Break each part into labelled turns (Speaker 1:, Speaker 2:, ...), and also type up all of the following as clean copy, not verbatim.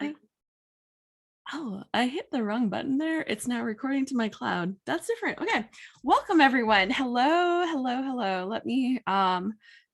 Speaker 1: I, I hit the wrong button there. It's now recording to my cloud. That's different. Okay. Welcome everyone. Hello, hello, hello. Let me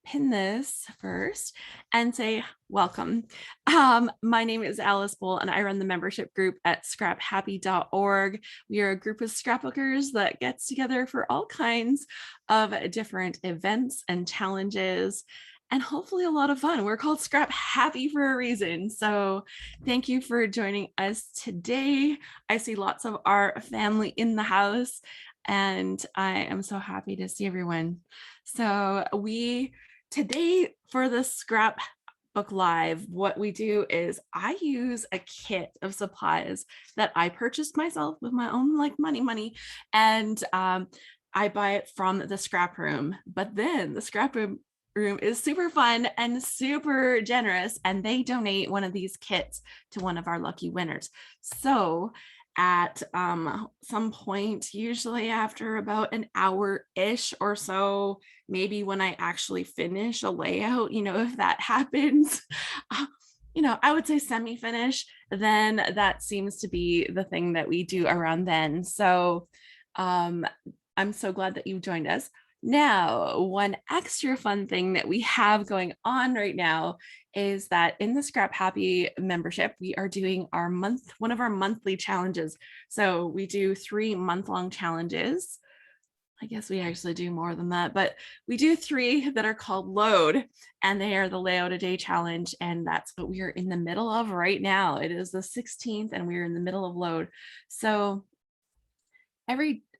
Speaker 1: pin this first and say welcome. My name is Alice Bull and I run the membership group at scraphappy.org. We are a group of scrapbookers that gets together for all kinds of different events and challenges and hopefully a lot of fun. We're called Scrap Happy for a reason. So thank you for joining us today. I see lots of our family in the house and I am so happy to see everyone. So today for the Scrapbook Live, what we do is I use a kit of supplies that I purchased myself with my own money, and I buy it from the ScrapRoom. But then the ScrapRoom is super fun and super generous, and they donate one of these kits to one of our lucky winners. So at some point, usually after about an hour-ish or so, maybe when I actually finish a layout, if that happens, I would say semi-finish, then that seems to be the thing that we do around then. So I'm so glad that you joined us. Now, one extra fun thing that we have going on right now is that in the Scrap Happy membership, we are doing one of our monthly challenges. So we do 3 month-long challenges. I guess we actually do more than that, but we do 3 that are called Load, and they are the Layout a Day challenge. And that's what we are in the middle of right now. It is the 16th and we're in the middle of Load. So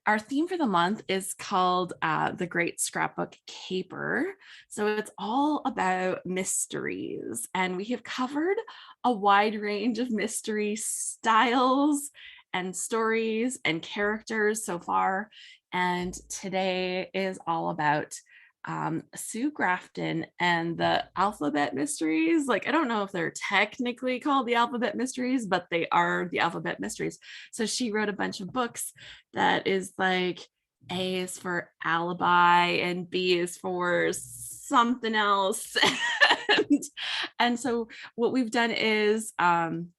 Speaker 1: our theme for the month is called The Great Scrapbook Caper. So it's all about mysteries, and we have covered a wide range of mystery styles and stories and characters so far. And today is all about Sue Grafton and the alphabet mysteries. I don't know if they're technically called the alphabet mysteries, but they are the alphabet mysteries. So she wrote a bunch of books that is A is for alibi and B is for something else. and so what we've done is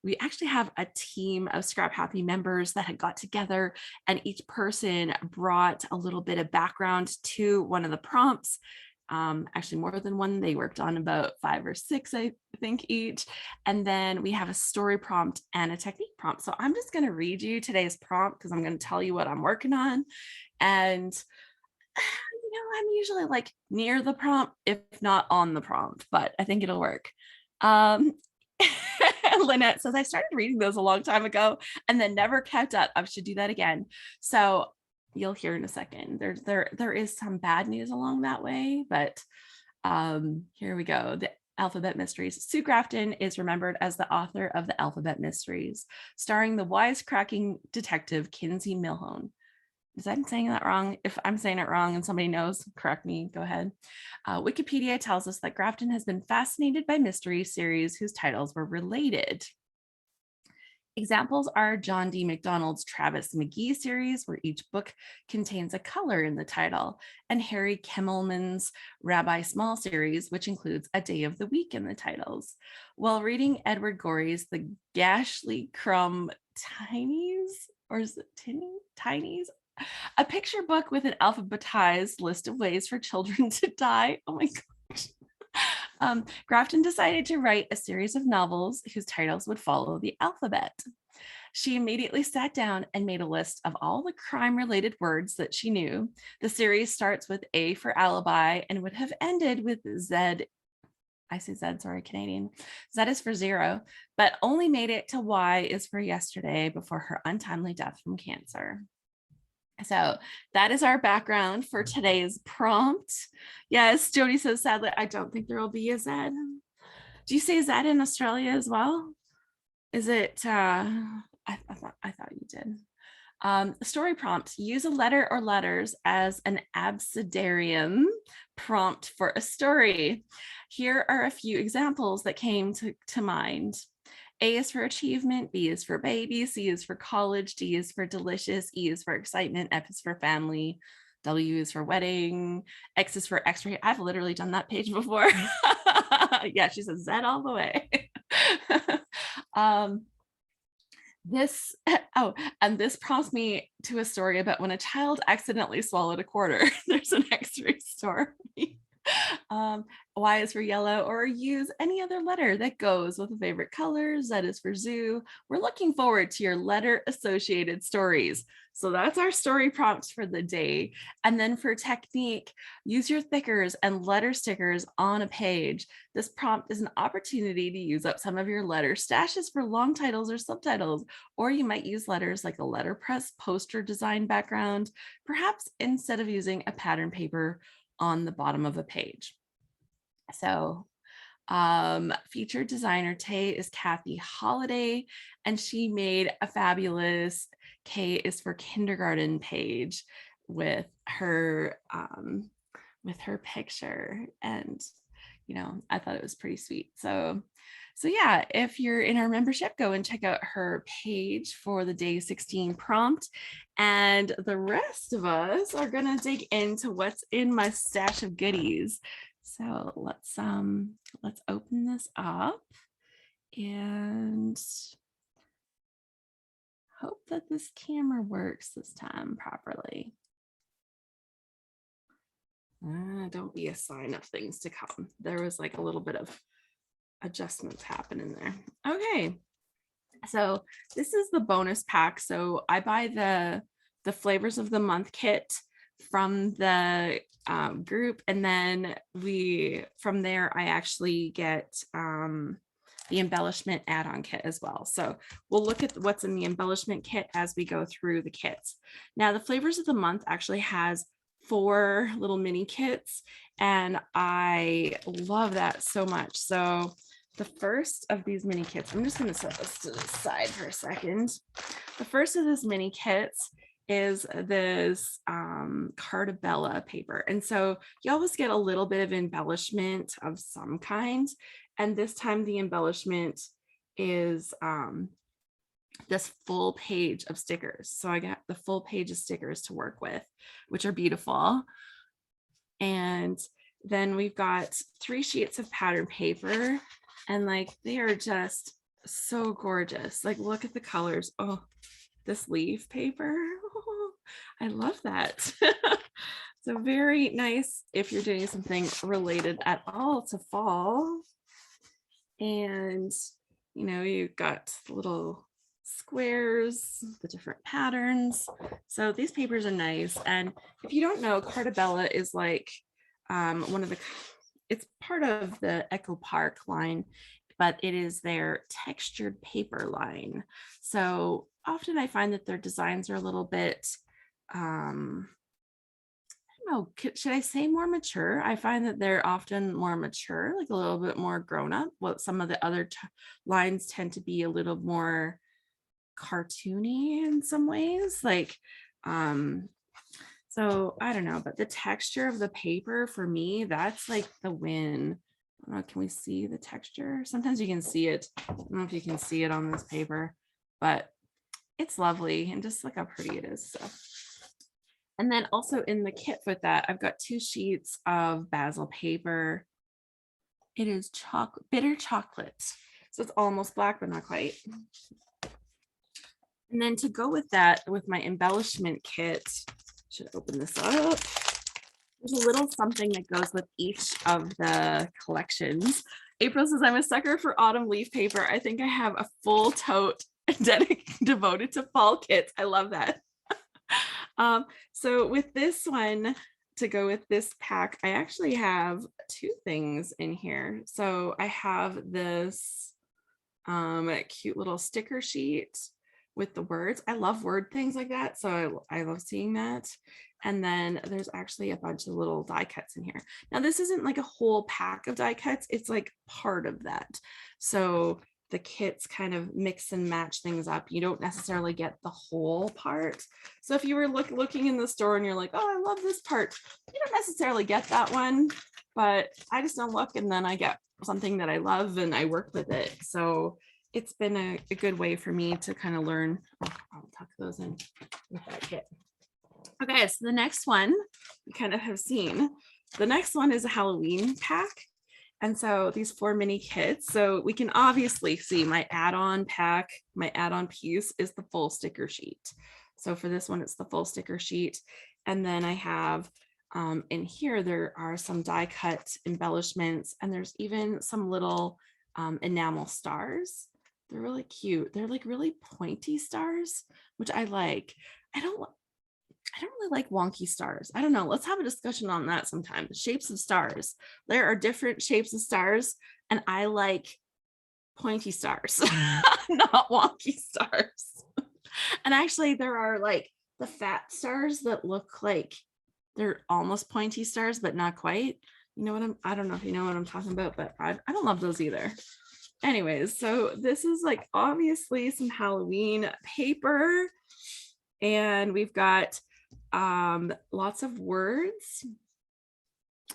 Speaker 1: we actually have a team of Scrap Happy members that had got together, and each person brought a little bit of background to one of the prompts. Actually more than one. They worked on about 5 or 6, I think, each. And then we have a story prompt and a technique prompt. So I'm just going to read you today's prompt because I'm going to tell you what I'm working on. And I'm usually near the prompt, if not on the prompt, but I think it'll work. Lynette says, I started reading those a long time ago and then never kept up. I should do that again. So you'll hear in a second. There is some bad news along that way, but here we go. The Alphabet Mysteries. Sue Grafton is remembered as the author of the Alphabet Mysteries, starring the wisecracking detective Kinsey Milhone. Is I'm saying that wrong? If I'm saying it wrong and somebody knows, correct me, go ahead. Wikipedia tells us that Grafton has been fascinated by mystery series whose titles were related. Examples are John D. MacDonald's Travis McGee series, where each book contains a color in the title, and Harry Kimmelman's Rabbi Small series, which includes a day of the week in the titles. While reading Edward Gorey's The Gashly Crumb Tinies, or is it Tinies? A picture book with an alphabetized list of ways for children to die. Oh my gosh. Grafton decided to write a series of novels whose titles would follow the alphabet. She immediately sat down and made a list of all the crime-related words that she knew. The series starts with A for alibi and would have ended with Z. I say Z, sorry, Canadian. Z is for 0, but only made it to Y is for yesterday before her untimely death from cancer. So that is our background for today's prompt. Yes, Jody says, sadly, I don't think there will be a Z. Do you say Z in Australia as well? Is it, I thought you did. Story prompt, use a letter or letters as an abecedarium prompt for a story. Here are a few examples that came to mind. A is for achievement, B is for baby, C is for college, D is for delicious, E is for excitement, F is for family, W is for wedding, X is for x-ray. I've literally done that page before. Yeah, she says Z all the way. This, oh, and this prompts me to a story about when a child accidentally swallowed a quarter. There's an X-ray story. Y is for yellow, or use any other letter that goes with a favorite color. Z is for zoo. We're looking forward to your letter associated stories. So that's our story prompts for the day. And then for technique, use your thickers and letter stickers on a page. This prompt is an opportunity to use up some of your letter stashes for long titles or subtitles, or you might use letters like a letterpress poster design background, perhaps instead of using a pattern paper on the bottom of a page. So featured designer Tay is Kathy Holiday, and she made a fabulous K is for kindergarten page with her picture, and you know, I thought it was pretty sweet. So yeah, if you're in our membership, go and check out her page for the day 16 prompt. And the rest of us are gonna dig into what's in my stash of goodies. So let's open this up and hope that this camera works this time properly. Don't be a sign of things to come. There was like a little bit of adjustments happening there. Okay, so this is the bonus pack. So I buy the flavors of the month kit from the group, and then from there I actually get the embellishment add-on kit as well. So we'll look at what's in the embellishment kit as we go through the kits. Now the flavors of the month actually has 4 little mini kits, and I love that so much. So the first of these mini kits, I'm just going to set this to the side for a second. The first of these mini kits is this Cartabella paper. And so you always get a little bit of embellishment of some kind. And this time the embellishment is this full page of stickers. So I got the full page of stickers to work with, which are beautiful. And then we've got 3 sheets of pattern paper, and like they are just so gorgeous. Like look at the colors. Oh, this leaf paper. Oh, I love that. So very nice if you're doing something related at all to fall. And you know, you've got little squares, the different patterns. So these papers are nice. And if you don't know, Cartabella is like it's part of the Echo Park line, but it is their textured paper line. So often I find that their designs are a little bit, I don't know, should I say more mature? I find that they're often more mature, like a little bit more grown up. Well, some of the other lines tend to be a little more cartoony in some ways, like so I don't know, but the texture of the paper for me, that's like the win. I don't know, can we see the texture? Sometimes you can see it. I don't know if you can see it on this paper, but it's lovely, and just look how pretty it is. So, and then also in the kit with that, I've got 2 sheets of basil paper. It is bitter chocolate, so it's almost black but not quite. And then to go with that, with my embellishment kit, should open this up. There's a little something that goes with each of the collections. April says, I'm a sucker for autumn leaf paper. I think I have a full tote devoted to fall kits. I love that. So with this one, to go with this pack, I actually have 2 things in here. So I have this cute little sticker sheet with the words. I love word things like that, so I love seeing that. And then there's actually a bunch of little die cuts in here. Now this isn't like a whole pack of die cuts, it's like part of that. So the kits kind of mix and match things up. You don't necessarily get the whole part. So if you were looking in the store and you're like, oh, I love this part, you don't necessarily get that one, but I just don't look, and then I get something that I love and I work with it. So it's been a good way for me to kind of learn. I'll tuck those in with that kit. Okay, so the next one you kind of have seen. The next one is a Halloween pack. And so these 4 mini kits. So we can obviously see my add-on pack, my add-on piece is the full sticker sheet. So for this one, it's the full sticker sheet. And then I have in here, there are some die cut embellishments, and there's even some little enamel stars. They're really cute. They're like really pointy stars, which I like. I don't really like wonky stars. I don't know. Let's have a discussion on that sometime. Shapes of stars. There are different shapes of stars, and I like pointy stars, not wonky stars. And actually, there are like the fat stars that look like they're almost pointy stars, but not quite. You know what I don't know if you know what I'm talking about, but I don't love those either. Anyways, so this is like obviously some Halloween paper, and we've got lots of words.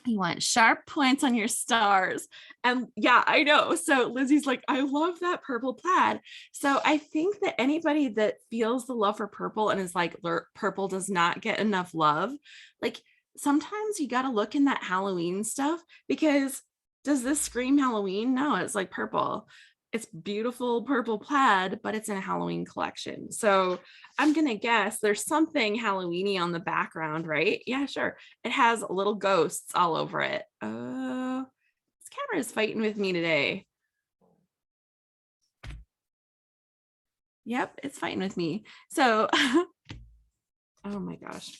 Speaker 1: You want sharp points on your stars. And yeah, I know. So Lizzie's like, I love that purple plaid. So I think that anybody that feels the love for purple and is like, purple does not get enough love, like sometimes you got to look in that Halloween stuff, because does this scream Halloween? No, it's like purple. It's beautiful purple plaid, but it's in a Halloween collection. So I'm going to guess there's something Halloween-y on the background, right? Yeah, sure. It has little ghosts all over it. Oh, this camera is fighting with me today. Yep, it's fighting with me. So, oh my gosh,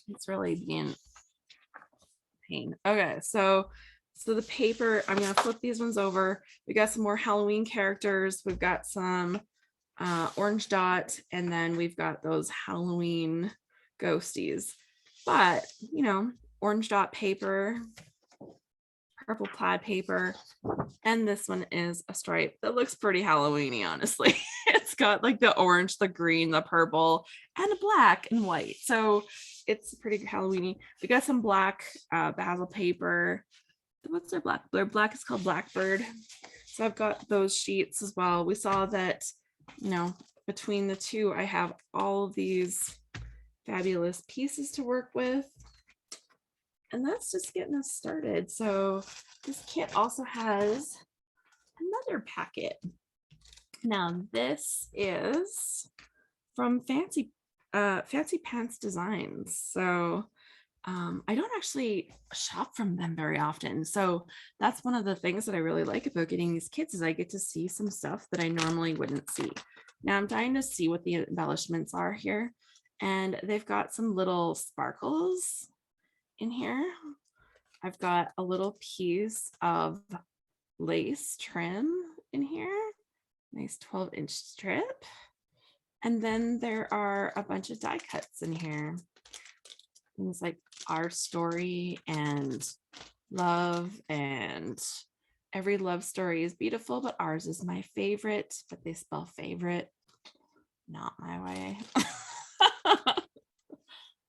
Speaker 1: it's really being a pain. Okay, so the paper, I'm going to flip these ones over. We got some more Halloween characters. We've got some orange dot, and then we've got those Halloween ghosties. But, you know, orange dot paper, purple plaid paper, and this one is a stripe that looks pretty Halloween-y, honestly. It's got like the orange, the green, the purple, and a black and white. So it's pretty Halloween-y. We got some black basil paper. What's their black? Their black is called Blackbird. So I've got those sheets as well. We saw that, you know, between the two, I have all of these fabulous pieces to work with. And that's just getting us started. So this kit also has another packet. Now this is from Fancy Pants Designs. So I don't actually shop from them very often. So that's one of the things that I really like about getting these kits, is I get to see some stuff that I normally wouldn't see. Now I'm dying to see what the embellishments are here. And they've got some little sparkles in here. I've got a little piece of lace trim in here. Nice 12-inch strip. And then there are a bunch of die cuts in here. Things like our story and love, and every love story is beautiful, but ours is my favorite, but they spell favorite not my way.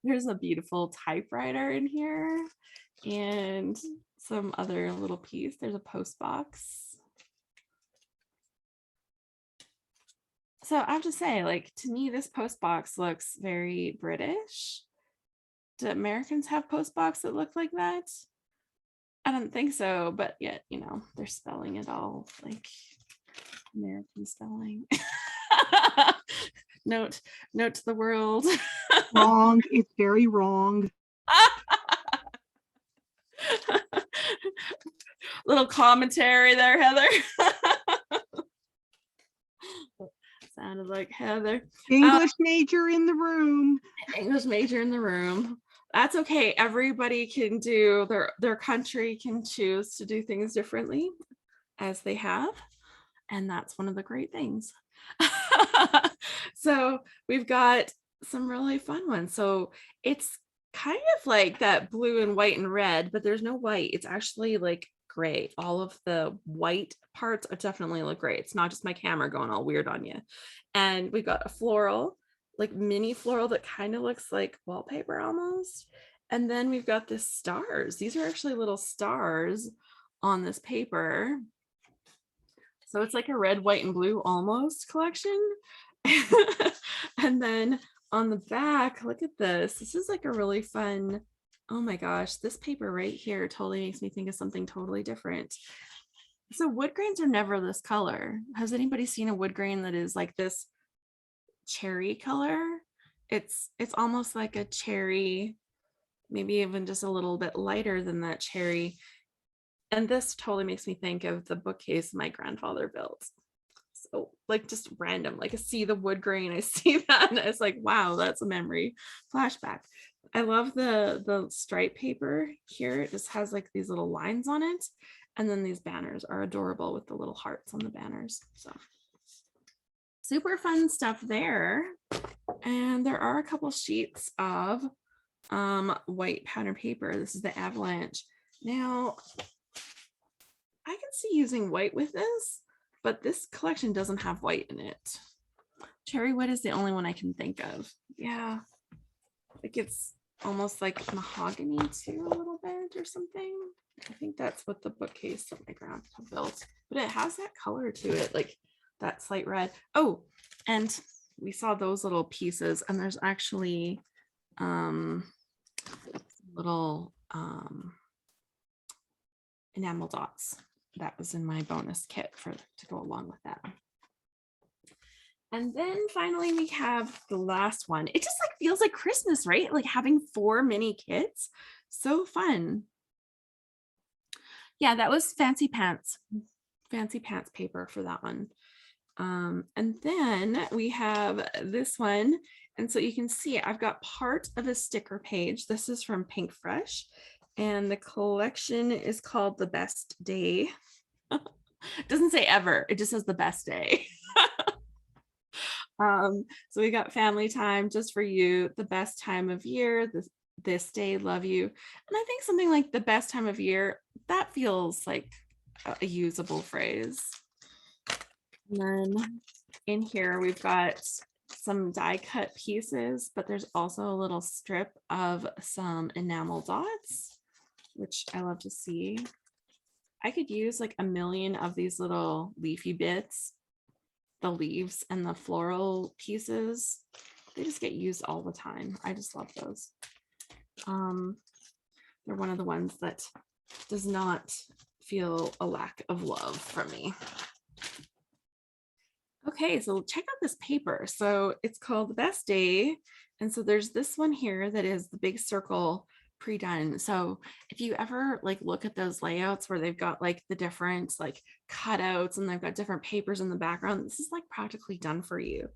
Speaker 1: There's a beautiful typewriter in here and some other little piece. There's a post box. So I have to say, like, to me, this post box looks very British. Do Americans have post box that look like that? I don't think so, but yet, you know, they're spelling it all like American spelling. Note to the world.
Speaker 2: Wrong. It's very wrong.
Speaker 1: Little commentary there, Heather. Sounded like Heather.
Speaker 2: English major in the room.
Speaker 1: English major in the room. That's okay. Everybody can do their country can choose to do things differently, as they have. And that's one of the great things. So we've got some really fun ones. So it's kind of like that blue and white and red, but there's no white. It's actually like gray. All of the white parts are definitely look gray. It's not just my camera going all weird on you. And we've got a floral, like mini floral that kind of looks like wallpaper almost. And then we've got the stars. These are actually little stars on this paper. So it's like a red, white, and blue almost collection. And then on the back, look at this. This is like a really fun Oh my gosh, this paper right here totally makes me think of something totally different. So wood grains are never this color. Has anybody seen a wood grain that is like this cherry color? It's almost like a cherry, maybe even just a little bit lighter than that cherry. And this totally makes me think of the bookcase my grandfather built. So like just random, like I see the wood grain, I see that, and it's like, wow, that's a memory flashback. I love the stripe paper here. It just has like these little lines on it. And then these banners are adorable with the little hearts on the banners. So super fun stuff there. And there are a couple sheets of white pattern paper. This is the Avalanche. Now, I can see using white with this, but this collection doesn't have white in it. Cherry wood is the only one I can think of. Yeah, like it's almost like mahogany too, a little bit or something. I think that's what the bookcase that my grandpa built, but it has that color to it, like that slight red. Oh, and we saw those little pieces, and there's actually little enamel dots that was in my bonus kit to go along with that. And then finally we have the last one. It just like feels like Christmas, right? Like having 4 mini kits. So fun. Yeah, that was fancy pants paper for that one. And then we have this one. And so you can see I've got part of a sticker page. This is from Pink Fresh. And the collection is called The Best Day. It doesn't say ever, it just says the best day. So we got family time just for you, the best time of year, this day, love you. And I think something like the best time of year, that feels like a usable phrase. And then in here, we've got some die cut pieces, but there's also a little strip of some enamel dots, which I love to see. I could use like a million of these little leafy bits, the leaves and the floral pieces. They just get used all the time. I just love those. They're one of the ones that does not feel a lack of love from me. Okay, so check out this paper. So it's called The Best Day. And so there's this one here that is the big circle pre-done. So if you ever like look at those layouts where they've got like the different like cutouts and they've got different papers in the background, this is like practically done for you.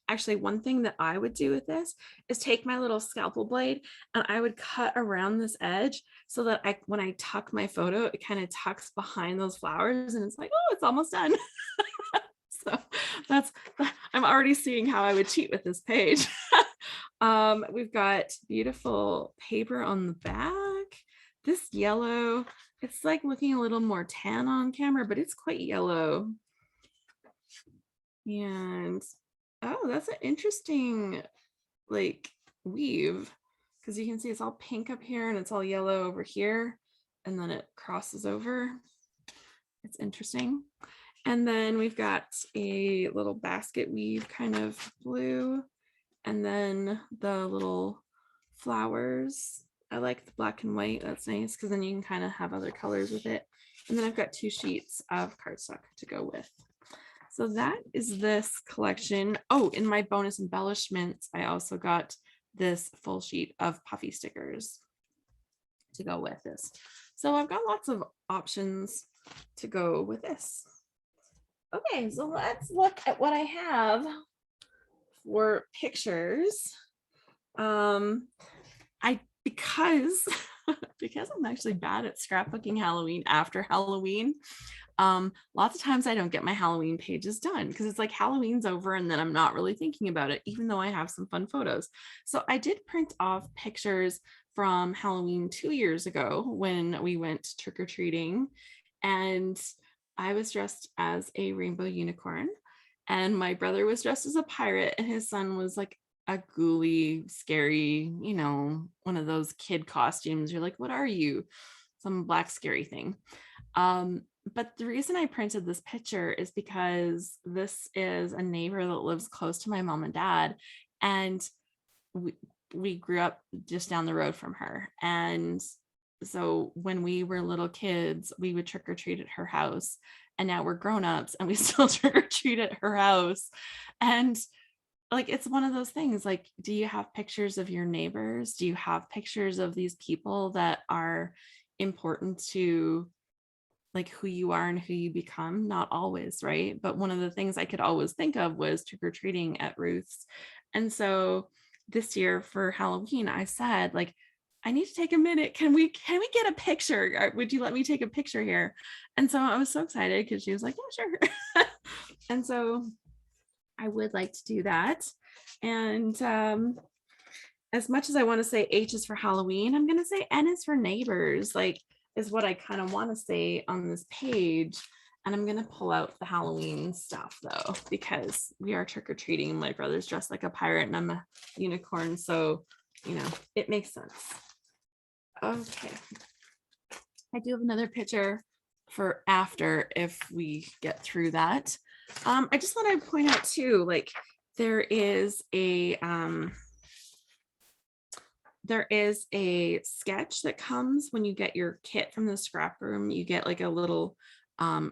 Speaker 1: Actually, one thing that I would do with this is take my little scalpel blade and I would cut around this edge so that when I tuck my photo, it kind of tucks behind those flowers and it's like, oh, it's almost done. So I'm already seeing how I would cheat with this page. We've got beautiful paper on the back. This yellow, it's like looking a little more tan on camera, but it's quite yellow. And oh, that's an interesting like weave, because you can see it's all pink up here and it's all yellow over here, and then it crosses over. It's interesting. And then we've got a little basket weave kind of blue, and then the little flowers. I like the black and white. That's nice because then you can kind of have other colors with it. And then I've got 2 sheets of cardstock to go with. So that is this collection. Oh, in my bonus embellishments, I also got this full sheet of puffy stickers to go with this. So I've got lots of options to go with this. Okay, so let's look at what I have for pictures. Because I'm actually bad at scrapbooking Halloween after Halloween. Lots of times I don't get my Halloween pages done because it's like Halloween's over and then I'm not really thinking about it, even though I have some fun photos. So I did print off pictures from Halloween 2 years ago when we went trick-or-treating, and I was dressed as a rainbow unicorn and my brother was dressed as a pirate and his son was like a ghouly, scary, one of those kid costumes. You're like, what are you? Some black scary thing. But the reason I printed this picture is because this is a neighbor that lives close to my mom and dad. And we grew up just down the road from her. And so when we were little kids, we would trick or treat at her house. And now we're grown-ups and we still trick or treat at her house. And like, it's one of those things, like, do you have pictures of your neighbors? Do you have pictures of these people that are important to like who you are and who you become? Not always, right? But one of the things I could always think of was trick-or-treating at Ruth's. And so this year for Halloween, I said, like, I need to take a minute. Can we get a picture? Would you let me take a picture here? And so I was so excited because she was like, yeah, sure. And so I would like to do that. And as much as I want to say H is for Halloween, I'm going to say N is for neighbors, like, is what I kind of want to say on this page. And I'm going to pull out the Halloween stuff though, because we are trick-or-treating. My brother's dressed like a pirate and I'm a unicorn. So, you know, it makes sense. Okay. I do have another picture for after if we get through that. I just thought I'd point out too, like, there is a sketch that comes when you get your kit from the ScrapRoom. You get like a little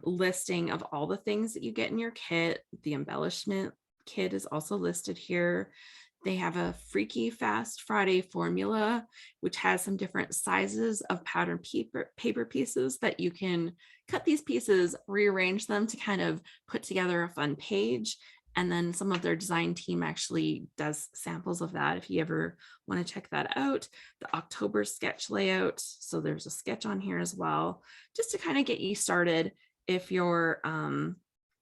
Speaker 1: listing of all the things that you get in your kit. The embellishment kit is also listed here. They have a Freaky Fast Friday formula, which has some different sizes of pattern paper pieces that you can cut these pieces, rearrange them to kind of put together a fun page. And then some of their design team actually does samples of that if you ever want to check that out. The October sketch layout. So there's a sketch on here as well, just to kind of get you started if you're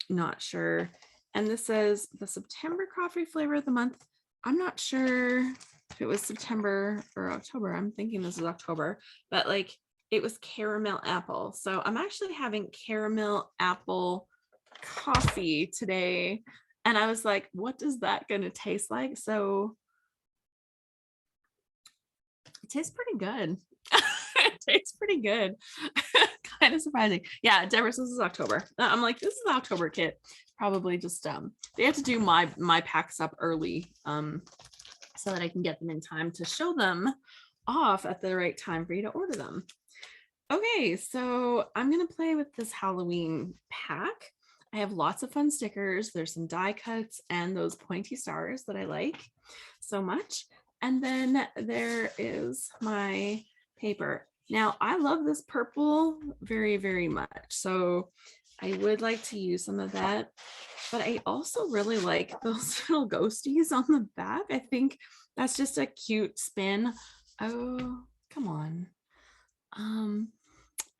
Speaker 1: not sure. And this says the September coffee flavor of the month. I'm not sure if it was September or October. I'm thinking this is October, but like it was caramel apple. So I'm actually having caramel apple coffee today. And I was like, what is that going to taste like? So it tastes pretty good. It tastes pretty good. Kind of surprising. Yeah, Deborah says this is October. I'm like, this is the October kit. Probably just they have to do my packs up early so that I can get them in time to show them off at the right time for you to order them. Okay, so I'm gonna play with this Halloween pack. I have lots of fun stickers. There's some die cuts and those pointy stars that I like so much. And then there is my paper. Now, I love this purple very, very much. So I would like to use some of that. But I also really like those little ghosties on the back. I think that's just a cute spin. Oh, come on.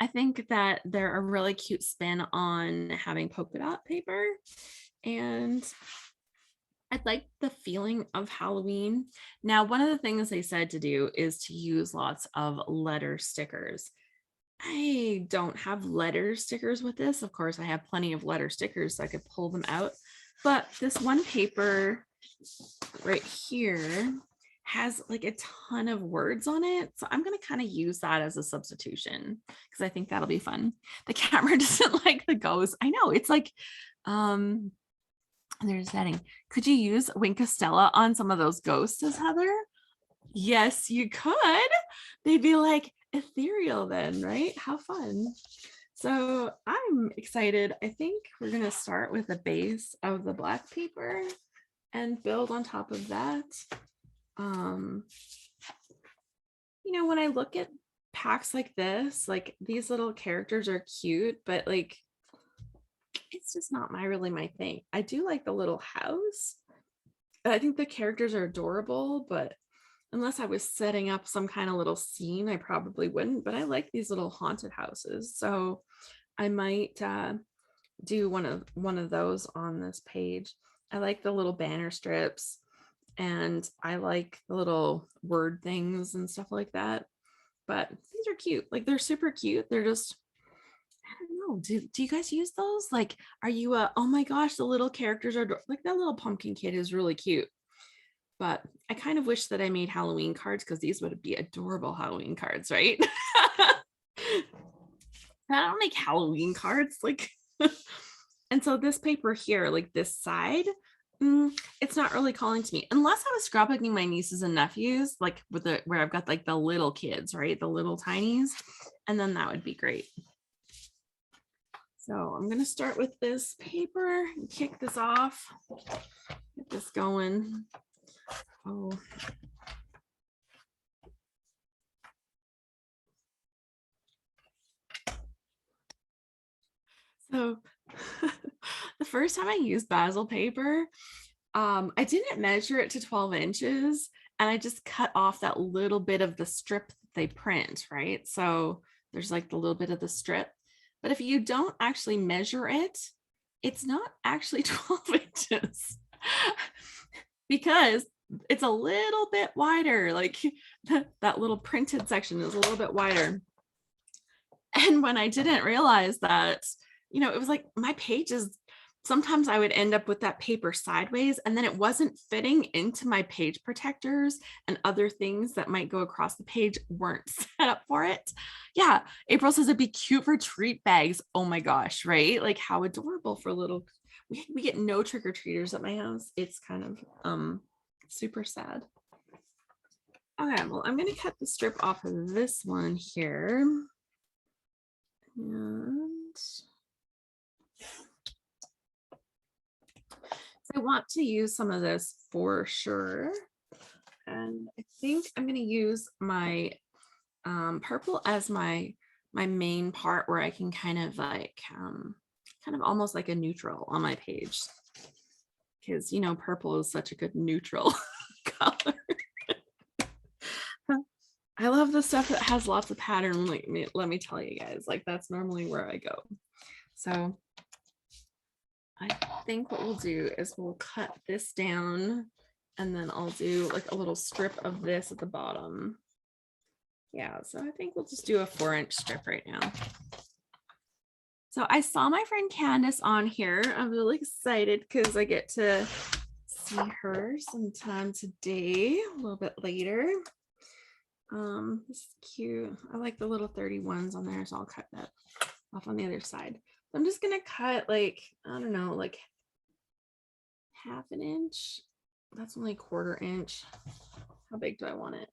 Speaker 1: I think that they're a really cute spin on having polka dot paper. And I like the feeling of Halloween. Now, one of the things they said to do is to use lots of letter stickers. I don't have letter stickers with this. Of course, I have plenty of letter stickers, so I could pull them out. But this one paper right here has like a ton of words on it. So I'm going to kind of use that as a substitution because I think that'll be fun. The camera doesn't like the ghost. I know, it's like, there's setting. Could you use Wink Stella on some of those ghosts, Heather? Yes, you could. They'd be like ethereal then, right? How fun. So I'm excited. I think we're going to start with the base of the black paper and build on top of that. You know, when I look at packs like this, like these little characters are cute, but like it's just not really my thing. I do like the little house. I think the characters are adorable, but unless I was setting up some kind of little scene, I probably wouldn't. But I like these little haunted houses, so I might do one of those on this page. I like the little banner strips, and I like the little word things and stuff like that. But these are cute. Like they're super cute. They're just, I don't know. Do you guys use those? Like, are you oh my gosh, the little characters are like that little pumpkin kid is really cute. But I kind of wish that I made Halloween cards because these would be adorable Halloween cards, right? I don't make Halloween cards like and so this paper here, like this side, It's not really calling to me unless I was scrapbooking my nieces and nephews, like with the where I've got like the little kids, right? The little tinies, and then that would be great. So I'm gonna start with this paper and kick this off, get this going. Oh. So the first time I used basil paper, I didn't measure it to 12 inches and I just cut off that little bit of the strip that they print, right? So there's like the little bit of the strip. But if you don't actually measure it, it's not actually 12 inches because it's a little bit wider. Like that little printed section is a little bit wider. And when I didn't realize that, it was like my pages, sometimes I would end up with that paper sideways and then it wasn't fitting into my page protectors and other things that might go across the page weren't set up for it. Yeah. April says it'd be cute for treat bags. Oh my gosh, right? Like how adorable for little, we get no trick-or-treaters at my house. It's kind of super sad. Okay, well, I'm going to cut the strip off of this one here. And I want to use some of this for sure. And I think I'm going to use my purple as my main part where I can kind of like, kind of almost like a neutral on my page. Because, purple is such a good neutral color. I love the stuff that has lots of pattern. Like, let me tell you guys, like that's normally where I go. So I think what we'll do is we'll cut this down and then I'll do like a little strip of this at the bottom. Yeah, so I think we'll just do a 4-inch strip right now. So I saw my friend Candace on here. I'm really excited because I get to see her sometime today, a little bit later. This is cute. I like the little 31s on there, so I'll cut that off on the other side. I'm just gonna cut like, I don't know, like 1/2 inch. That's only 1/4 inch. How big do I want it?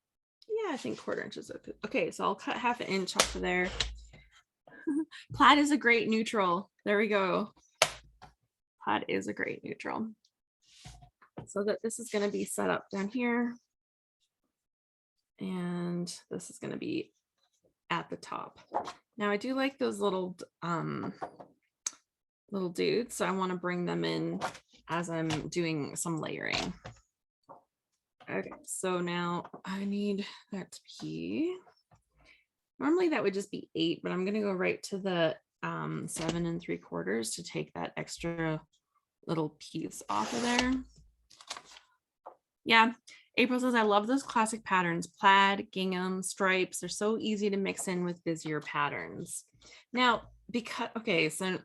Speaker 1: Yeah, I think 1/4 inch is okay. Okay, so I'll cut 1/2 inch off of there. Plaid is a great neutral. There we go. Plaid is a great neutral. So that this is going to be set up down here. And this is going to be at the top. Now I do like those little dudes, so I want to bring them in as I'm doing some layering. Okay, so now I need that to be, normally that would just be 8, but I'm going to go right to the 7 3/4 to take that extra little piece off of there. Yeah, April says, I love those classic patterns, plaid, gingham, stripes. They're so easy to mix in with busier patterns. Now, because, okay, so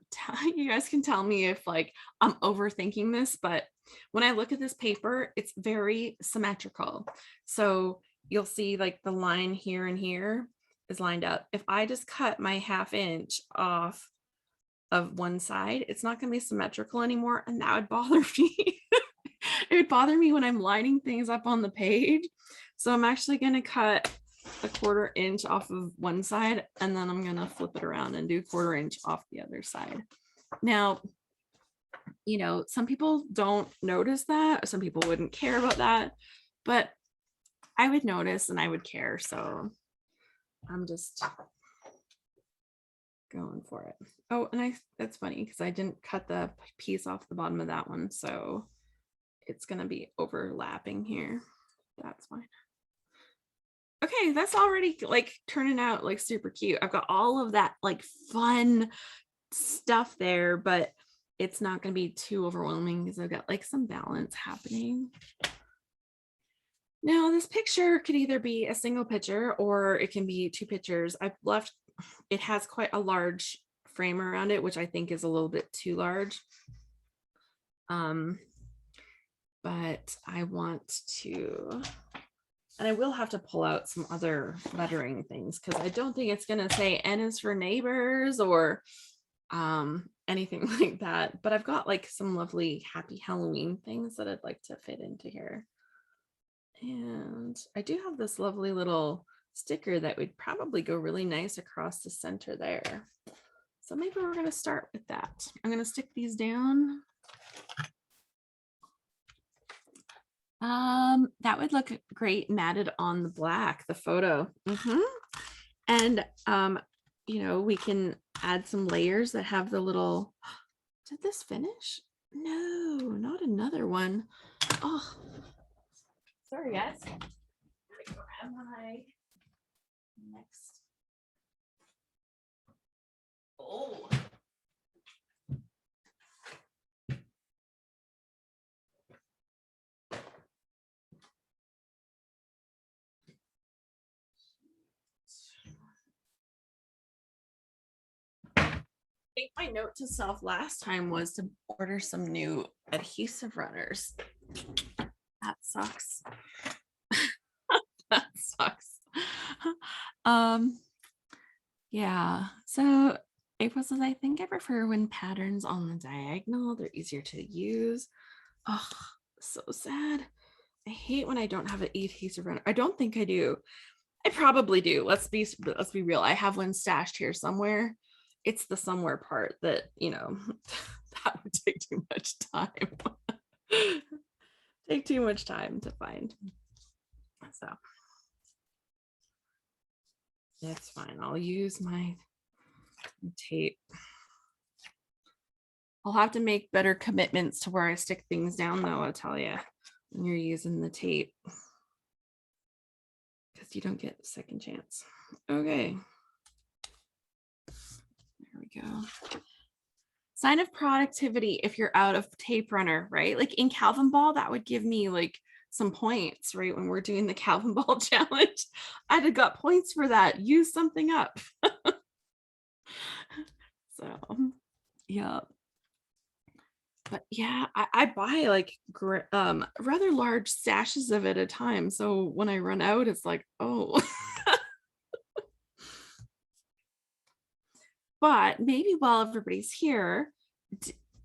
Speaker 1: you guys can tell me if like I'm overthinking this, but when I look at this paper, it's very symmetrical. So you'll see like the line here and here is lined up. If I just cut my 1/2 inch off of one side, it's not going to be symmetrical anymore, and that would bother me. It would bother me when I'm lining things up on the page. So I'm actually going to cut a 1/4 inch off of one side, and then I'm going to flip it around and do 1/4 inch off the other side. Now, some people don't notice that. Some people wouldn't care about that, but I would notice and I would care. So I'm just going for it. Oh, and that's funny because I didn't cut the piece off the bottom of that one. So it's going to be overlapping here. That's fine. Okay, that's already like turning out like super cute. I've got all of that like fun stuff there, but it's not going to be too overwhelming because I've got like some balance happening. Now, this picture could either be a single picture or it can be 2 pictures. It has quite a large frame around it, which I think is a little bit too large. But I want to, and I will have to pull out some other lettering things because I don't think it's going to say N is for neighbors or anything like that, but I've got like some lovely happy Halloween things that I'd like to fit into here. And I do have this lovely little sticker that would probably go really nice across the center there. So maybe we're going to start with that. I'm going to stick these down. That would look great matted on the black, the photo. And you know, we can add some layers that have the little, did this finish? No, not another one. Oh, sorry guys. Grab my next. Oh. I think my note to self last time was to order some new adhesive runners. That sucks. That sucks. Yeah, so April says, I think I prefer when patterns on the diagonal, they're easier to use. Oh, so sad. I hate when I don't have an adhesive runner. I don't think I do. I probably do. Let's be real. I have one stashed here somewhere. It's the somewhere part that, you know, that would take too much time. Take too much time to find. So that's fine. I'll use my tape. I'll have to make better commitments to where I stick things down though, I'll tell you, when you're using the tape. Because you don't get a second chance. Okay. There we go. Sign of productivity if you're out of tape runner, right? Like in Calvin Ball, that would give me like some points, right? When we're doing the Calvin Ball challenge, I'd have got points for that. Use something up. So, yeah. But yeah, I buy like rather large stashes of it at a time. So when I run out, it's like, oh. But maybe while everybody's here,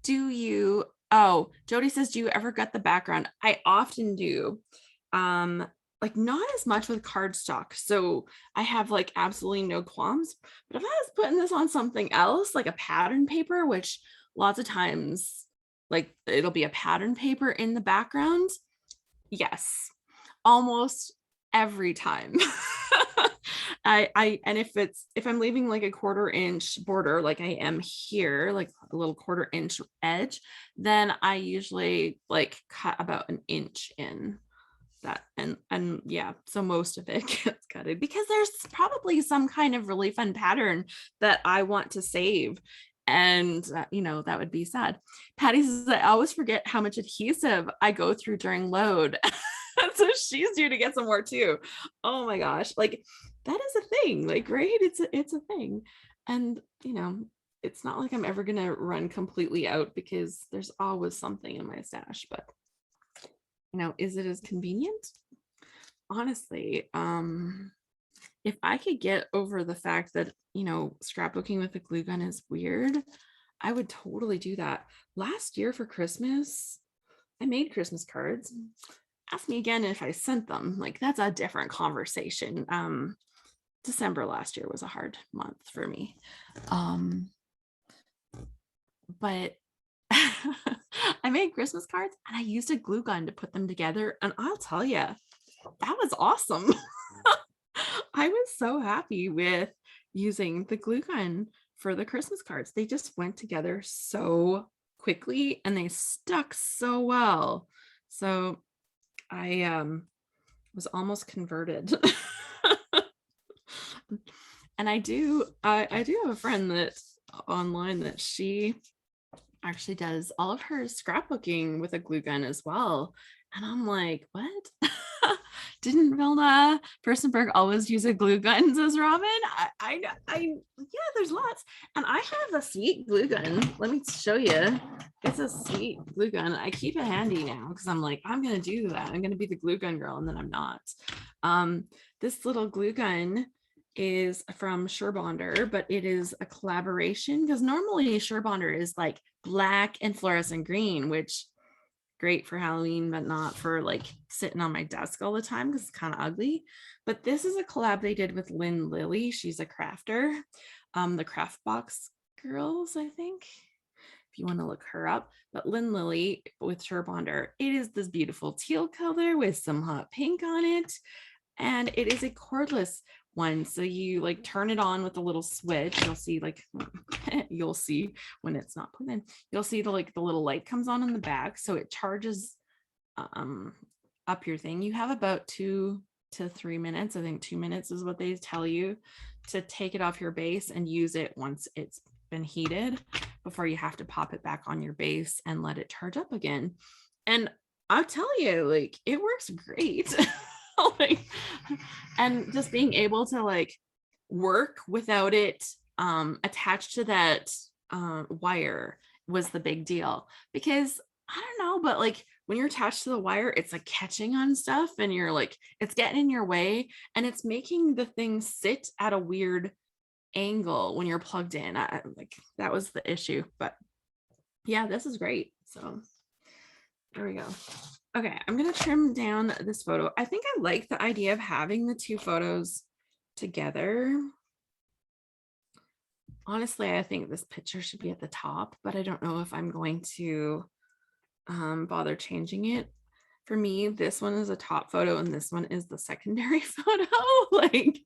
Speaker 1: do you, oh, Jody says, do you ever gut the background? I often do. Like not as much with cardstock. So I have like absolutely no qualms. But if I was putting this on something else, like a pattern paper, which lots of times, like it'll be a pattern paper in the background. Yes, almost every time. And if I'm leaving like a 1/4 inch border, like I am here, like a little 1/4 inch edge, then I usually like cut about an inch in that. And yeah, so most of it gets cutted because there's probably some kind of really fun pattern that I want to save. And you know, that would be sad. Patty says, I always forget how much adhesive I go through during load. So she's due to get some more too. Oh my gosh, like that is a thing, like, right? It's a thing. And you know, it's not like I'm ever gonna run completely out because there's always something in my stash. But you know, is it as convenient? Honestly, if I could get over the fact that, you know, scrapbooking with a glue gun is weird, I would totally do that. Last year for Christmas, I made Christmas cards. Ask me again if I sent them. Like that's a different conversation. December last year was a hard month for me. But I made Christmas cards and I used a glue gun to put them together. And I'll tell you, that was awesome. I was so happy with using the glue gun for the Christmas cards. They just went together so quickly and they stuck so well. So I was almost converted. And I do have a friend that's online that she actually does all of her scrapbooking with a glue gun as well. And I'm like, what? Didn't Vilna Furstenberg always use a glue gun, says Robin? Yeah, there's lots. And I have a sweet glue gun. Let me show you. It's a sweet glue gun. I keep it handy now because I'm like, I'm going to do that. I'm going to be the glue gun girl. And then I'm not. This little glue gun is from Sherlock, but it is a collaboration because normally Sherlock is like black and fluorescent green, which great for Halloween, but not for like sitting on my desk all the time because it's kind of ugly. But this is a collab they did with Lynn Lilly. She's a crafter, the Craft Box Girls, I think, if you want to look her up. But Lynn Lilly with Sherlock, it is this beautiful teal color with some hot pink on it. And it is a cordless one. So you like turn it on with a little switch. You'll see like, you'll see when it's not put in, you'll see the like the little light comes on in the back. So it charges up your thing. You have about 2 to 3 minutes. I think 2 minutes is what they tell you to take it off your base and use it once it's been heated before you have to pop it back on your base and let it charge up again. And I'll tell you, like, it works great. Like, and just being able to like work without it attached to that wire was the big deal, because I don't know, but like when you're attached to the wire, it's like catching on stuff and you're like, it's getting in your way and it's making the thing sit at a weird angle when you're plugged in. Like that was the issue, but yeah, this is great. So there we go. Okay, I'm gonna trim down this photo. I think I like the idea of having the two photos together. Honestly, I think this picture should be at the top, but I don't know if I'm going to bother changing it. For me, this one is a top photo and this one is the secondary photo. Like,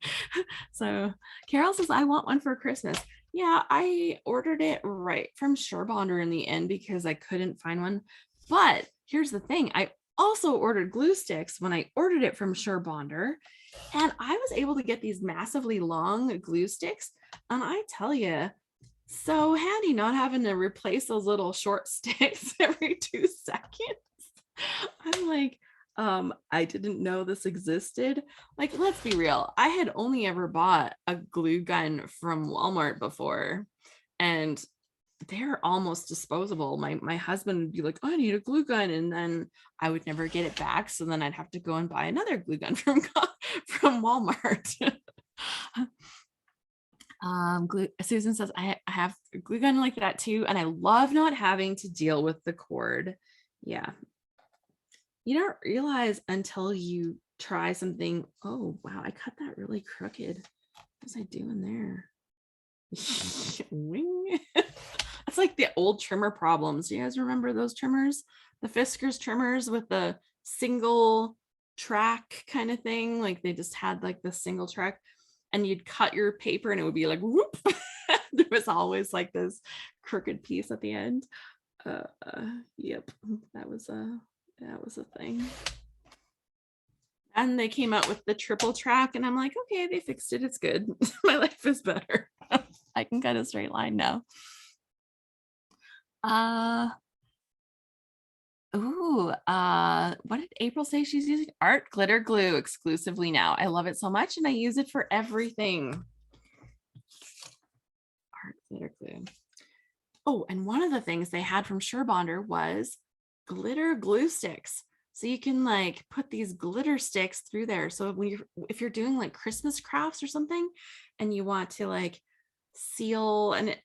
Speaker 1: so Carol says, I want one for Christmas. Yeah, I ordered it right from Sherlock in the end because I couldn't find one. But here's the thing, I also ordered glue sticks when I ordered it from Sherlock, and I was able to get these massively long glue sticks. And I tell you, so handy not having to replace those little short sticks every 2 seconds. I'm like, I didn't know this existed. Like, let's be real. I had only ever bought a glue gun from Walmart before, and they're almost disposable. My husband would be like, oh, I need a glue gun, and then I would never get it back. So then I'd have to go and buy another glue gun from Walmart. Susan says, I have a glue gun like that too, and I love not having to deal with the cord. Yeah, you don't realize until you try something. Oh wow, I cut that really crooked. What was I doing there? Wing. That's like the old trimmer problems. Do you guys remember those trimmers? The Fiskars trimmers with the single track kind of thing. Like they just had like the single track and you'd cut your paper and it would be like, whoop. There was always like this crooked piece at the end. Yep, that was a thing. And they came out with the triple track and I'm like, okay, they fixed it. It's good. My life is better. I can cut a straight line now. What did April say she's using? Art glitter glue exclusively now. I love it so much and I use it for everything. Art glitter glue. Oh, and one of the things they had from Sherlock was glitter glue sticks. So you can like put these glitter sticks through there. So when if you're doing like Christmas crafts or something and you want to like seal an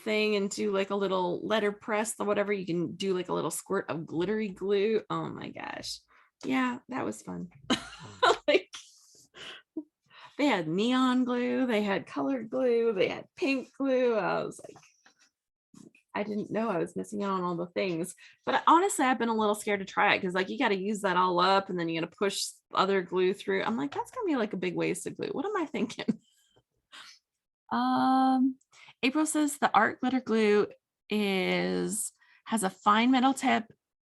Speaker 1: thing and do like a little letter press or whatever, you can do like a little squirt of glittery glue. Oh my gosh. Yeah, that was fun. Like they had neon glue, they had colored glue, they had pink glue. I was like, I didn't know I was missing out on all the things. But honestly, I've been a little scared to try it because like you got to use that all up and then you got to push other glue through. I'm like, that's gonna be like a big waste of glue. What am I thinking? April says the art glitter glue has a fine metal tip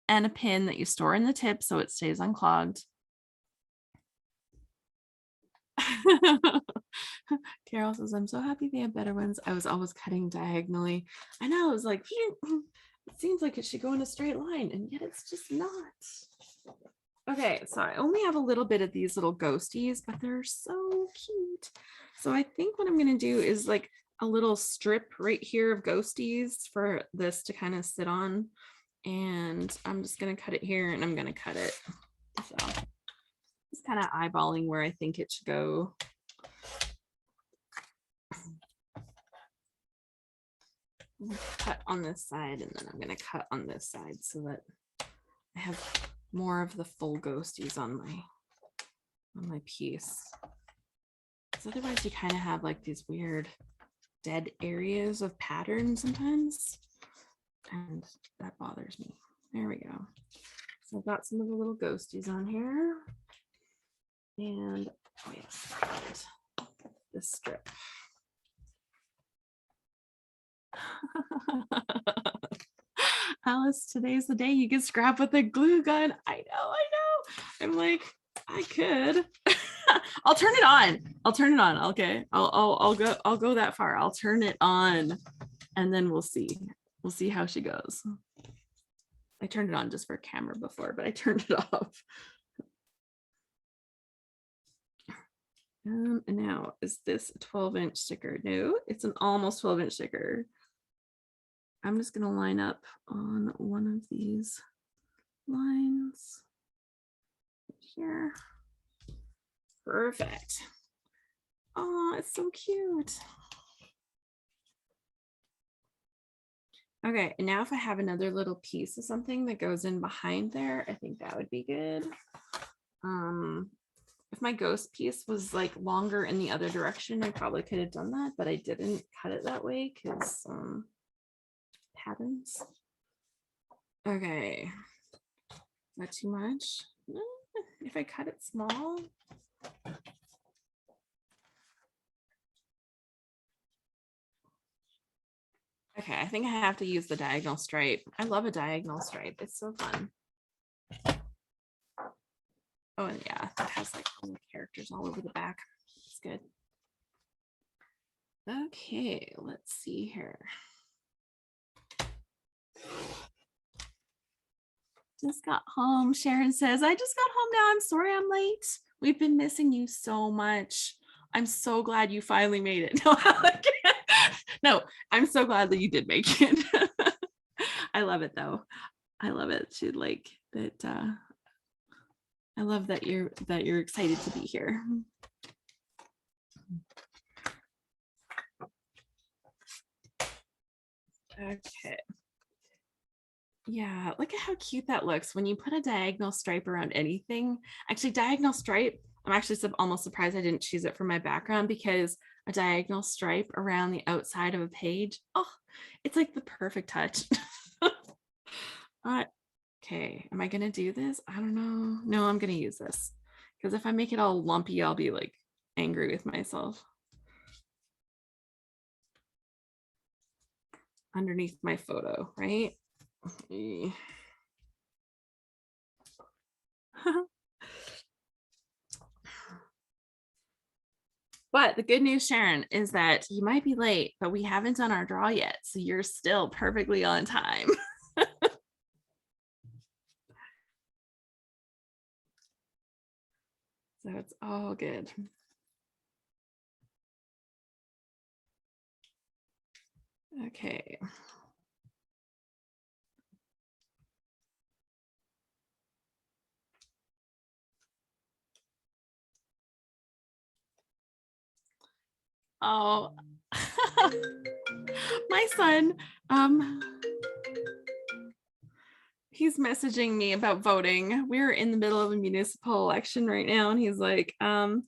Speaker 1: and a pin that you store in the tip so it stays unclogged. Carol says, I'm so happy they have better ones. I was always cutting diagonally. I know, I was like, it seems like it should go in a straight line, and yet it's just not. Okay, so I only have a little bit of these little ghosties, but they're so cute. So I think what I'm going to do is like a little strip right here of ghosties for this to kind of sit on. And I'm just going to cut it here and I'm going to cut it. So just kind of eyeballing where I think it should go. cut on this side, and then I'm going to cut on this side so that I have more of the full ghosties on my piece. Because otherwise you kind of have like these weird dead areas of pattern sometimes, and that bothers me. There we go. So I've got some of the little ghosties on here, and oh yes, this strip. Alice, today's the day you can scrap with a glue gun. I know. I'm like, I could. I'll turn it on. Okay. I'll go that far. I'll turn it on, and then we'll see. We'll see how she goes. I turned it on just for camera before, but I turned it off. And now, is this a 12-inch sticker? No, it's an almost 12-inch sticker. I'm just going to line up on one of these lines here. Perfect. Oh, it's so cute. Okay, and now if I have another little piece of something that goes in behind there, I think that would be good. If my ghost piece was like longer in the other direction, I probably could have done that, but I didn't cut it that way because patterns. Okay, not too much. If I cut it small. Okay, I think I have to use the diagonal stripe. I love a diagonal stripe. It's so fun. Oh, and yeah, it has like all the characters all over the back. It's good. Okay, let's see here. Just got home. Sharon says, I just got home now. I'm sorry I'm late. We've been missing you so much. I'm so glad you finally made it. No, I'm so glad that you did make it. I love it though. I love it. She like that. I love that you're excited to be here. Okay. Yeah, look at how cute that looks when you put a diagonal stripe around anything. Actually, diagonal stripe, I'm actually almost surprised I didn't choose it for my background, because a diagonal stripe around the outside of a page, oh, it's like the perfect touch. Okay, am I gonna do this? I don't know. No, I'm gonna use this, because if I make it all lumpy, I'll be like angry with myself. Underneath my photo, right? But the good news, Sharon, is that you might be late, but we haven't done our draw yet, so you're still perfectly on time. So it's all good. Okay. Oh, my son, he's messaging me about voting. We're in the middle of a municipal election right now, and he's like, Mom,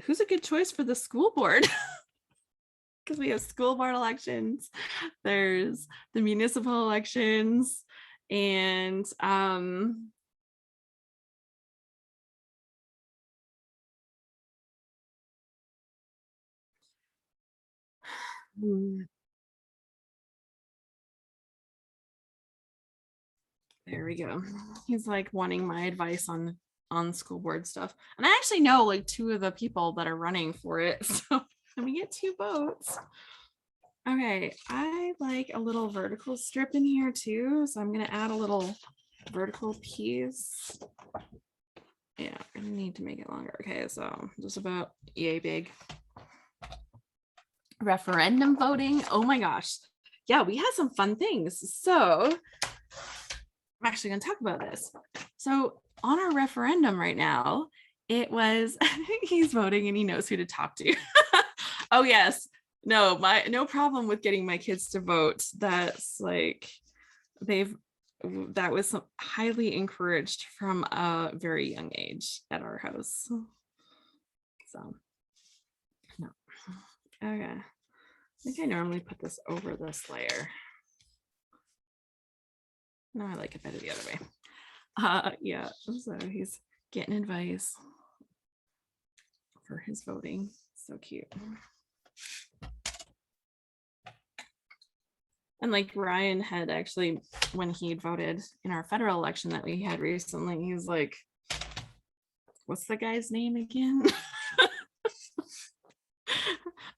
Speaker 1: who's a good choice for the school board? Because we have school board elections, there's the municipal elections, and there we go. He's like wanting my advice on school board stuff, and I actually know like two of the people that are running for it, so let me get 2 votes. Okay, I like a little vertical strip in here too, so I'm gonna add a little vertical piece. Yeah, I need to make it longer. Okay, so just about yay big. Referendum voting. Oh my gosh. Yeah, we had some fun things. So I'm actually going to talk about this. So on our referendum right now, it was, he's voting and he knows who to talk to. Oh yes, No, no problem with getting my kids to vote. That's like that was highly encouraged from a very young age at our house. So no. Okay. I think I normally put this over this layer. No, I like it better the other way. Yeah, so he's getting advice for his voting. So cute. And like Ryan had actually, when he voted in our federal election that we had recently, he's like, what's the guy's name again?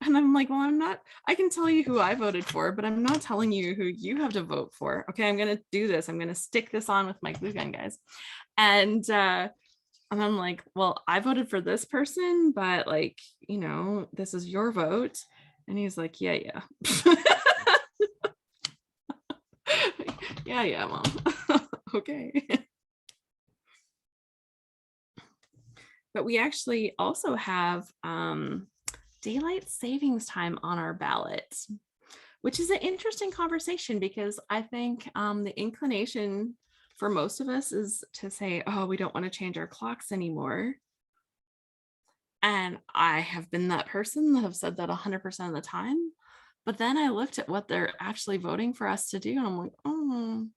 Speaker 1: And I'm like, well, I can tell you who I voted for, but I'm not telling you who you have to vote for. Okay, I'm going to do this. I'm going to stick this on with my glue gun, guys. And I'm like, well, I voted for this person, but like, this is your vote. And he's like, yeah. yeah, Mom. Okay. But we actually also have daylight savings time on our ballot, which is an interesting conversation because I think the inclination for most of us is to say, oh, we don't want to change our clocks anymore. And I have been that person that have said that 100% of the time. But then I looked at what they're actually voting for us to do, and I'm like, oh,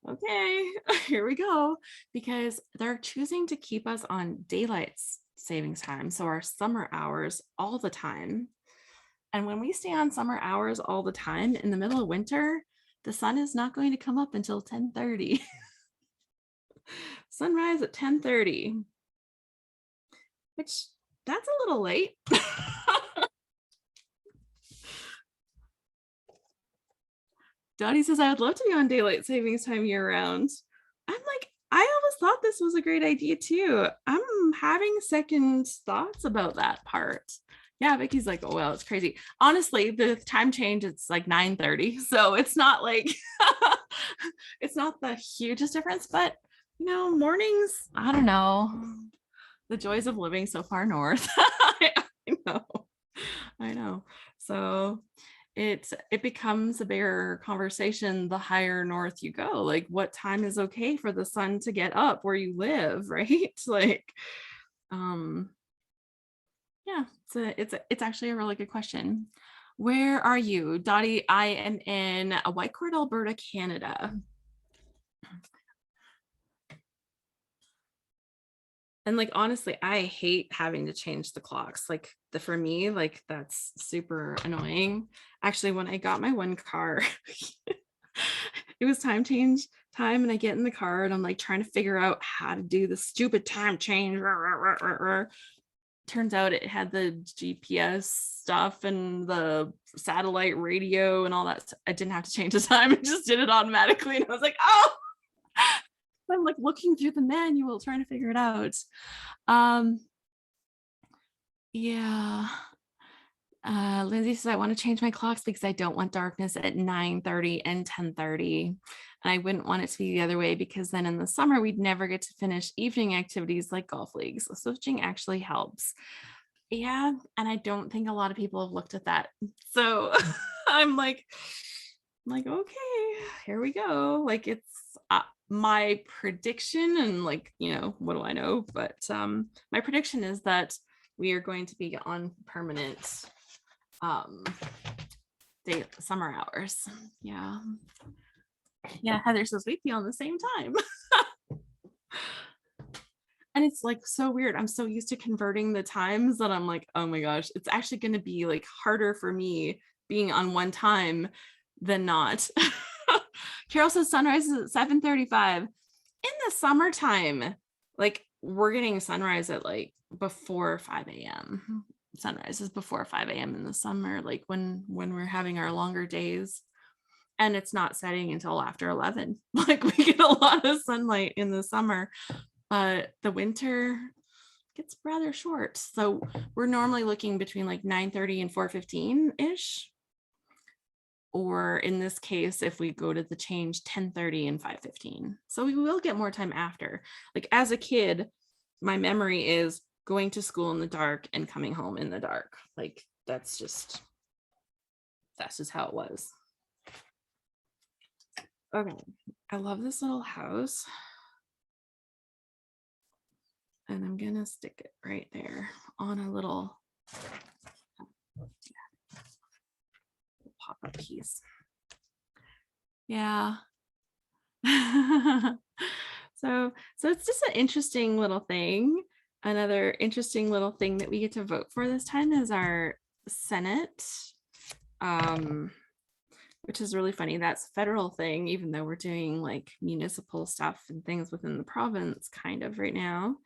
Speaker 1: okay, here we go. Because they're choosing to keep us on daylight savings time, so our summer hours all the time. And when we stay on summer hours all the time in the middle of winter, the sun is not going to come up until 10:30. Sunrise at 10:30, which that's a little late. Dottie says, I would love to be on daylight savings time year round. I'm like, I always thought this was a great idea too. I'm having second thoughts about that part. Yeah, Vicky's like, oh, well, it's crazy. Honestly, the time change, it's like 9:30. So it's not like, it's not the hugest difference, but mornings, I don't know. The joys of living so far north. I know. So it becomes a bigger conversation the higher north you go. Like, what time is okay for the sun to get up where you live, right? Like, yeah, it's actually a really good question. Where are you, Dottie? I am in Whitecourt, Alberta, Canada. And like, honestly, I hate having to change the clocks. Like for me, like that's super annoying. Actually, when I got my one car, it was time change time, and I get in the car and I'm like trying to figure out how to do the stupid time change. Turns out it had the GPS stuff and the satellite radio and all that. I didn't have to change the time. It just did it automatically. And I was like, oh, I'm like looking through the manual trying to figure it out. Yeah. Lindsay says, I want to change my clocks because I don't want darkness at 9:30 and 10:30. And I wouldn't want it to be the other way because then in the summer, we'd never get to finish evening activities like golf leagues. So switching actually helps. Yeah. And I don't think a lot of people have looked at that. So I'm like, okay, here we go. Like it's my prediction, and like, what do I know? But my prediction is that we are going to be on permanent summer hours. Yeah. Heather says we'd be on the same time. And it's like so weird. I'm so used to converting the times that I'm like, oh my gosh, it's actually going to be like harder for me being on one time than not. Carol says sunrise is at 7:35 in the summertime. Like we're getting sunrise at like before 5 a.m. Sunrise is before 5 a.m. in the summer, like when we're having our longer days, and it's not setting until after 11. Like we get a lot of sunlight in the summer, but the winter gets rather short. So we're normally looking between like 9:30 and 4:15 ish. Or in this case, if we go to the change, 10:30 and 5:15. So we will get more time after. Like as a kid, my memory is going to school in the dark and coming home in the dark. Like that's just That's just how it was. Okay, I love this little house. And I'm gonna stick it right there on a little pop-up piece. Yeah. So it's just an interesting little thing. Another interesting little thing that we get to vote for this time is our Senate, which is really funny. That's a federal thing, even though we're doing like municipal stuff and things within the province kind of right now.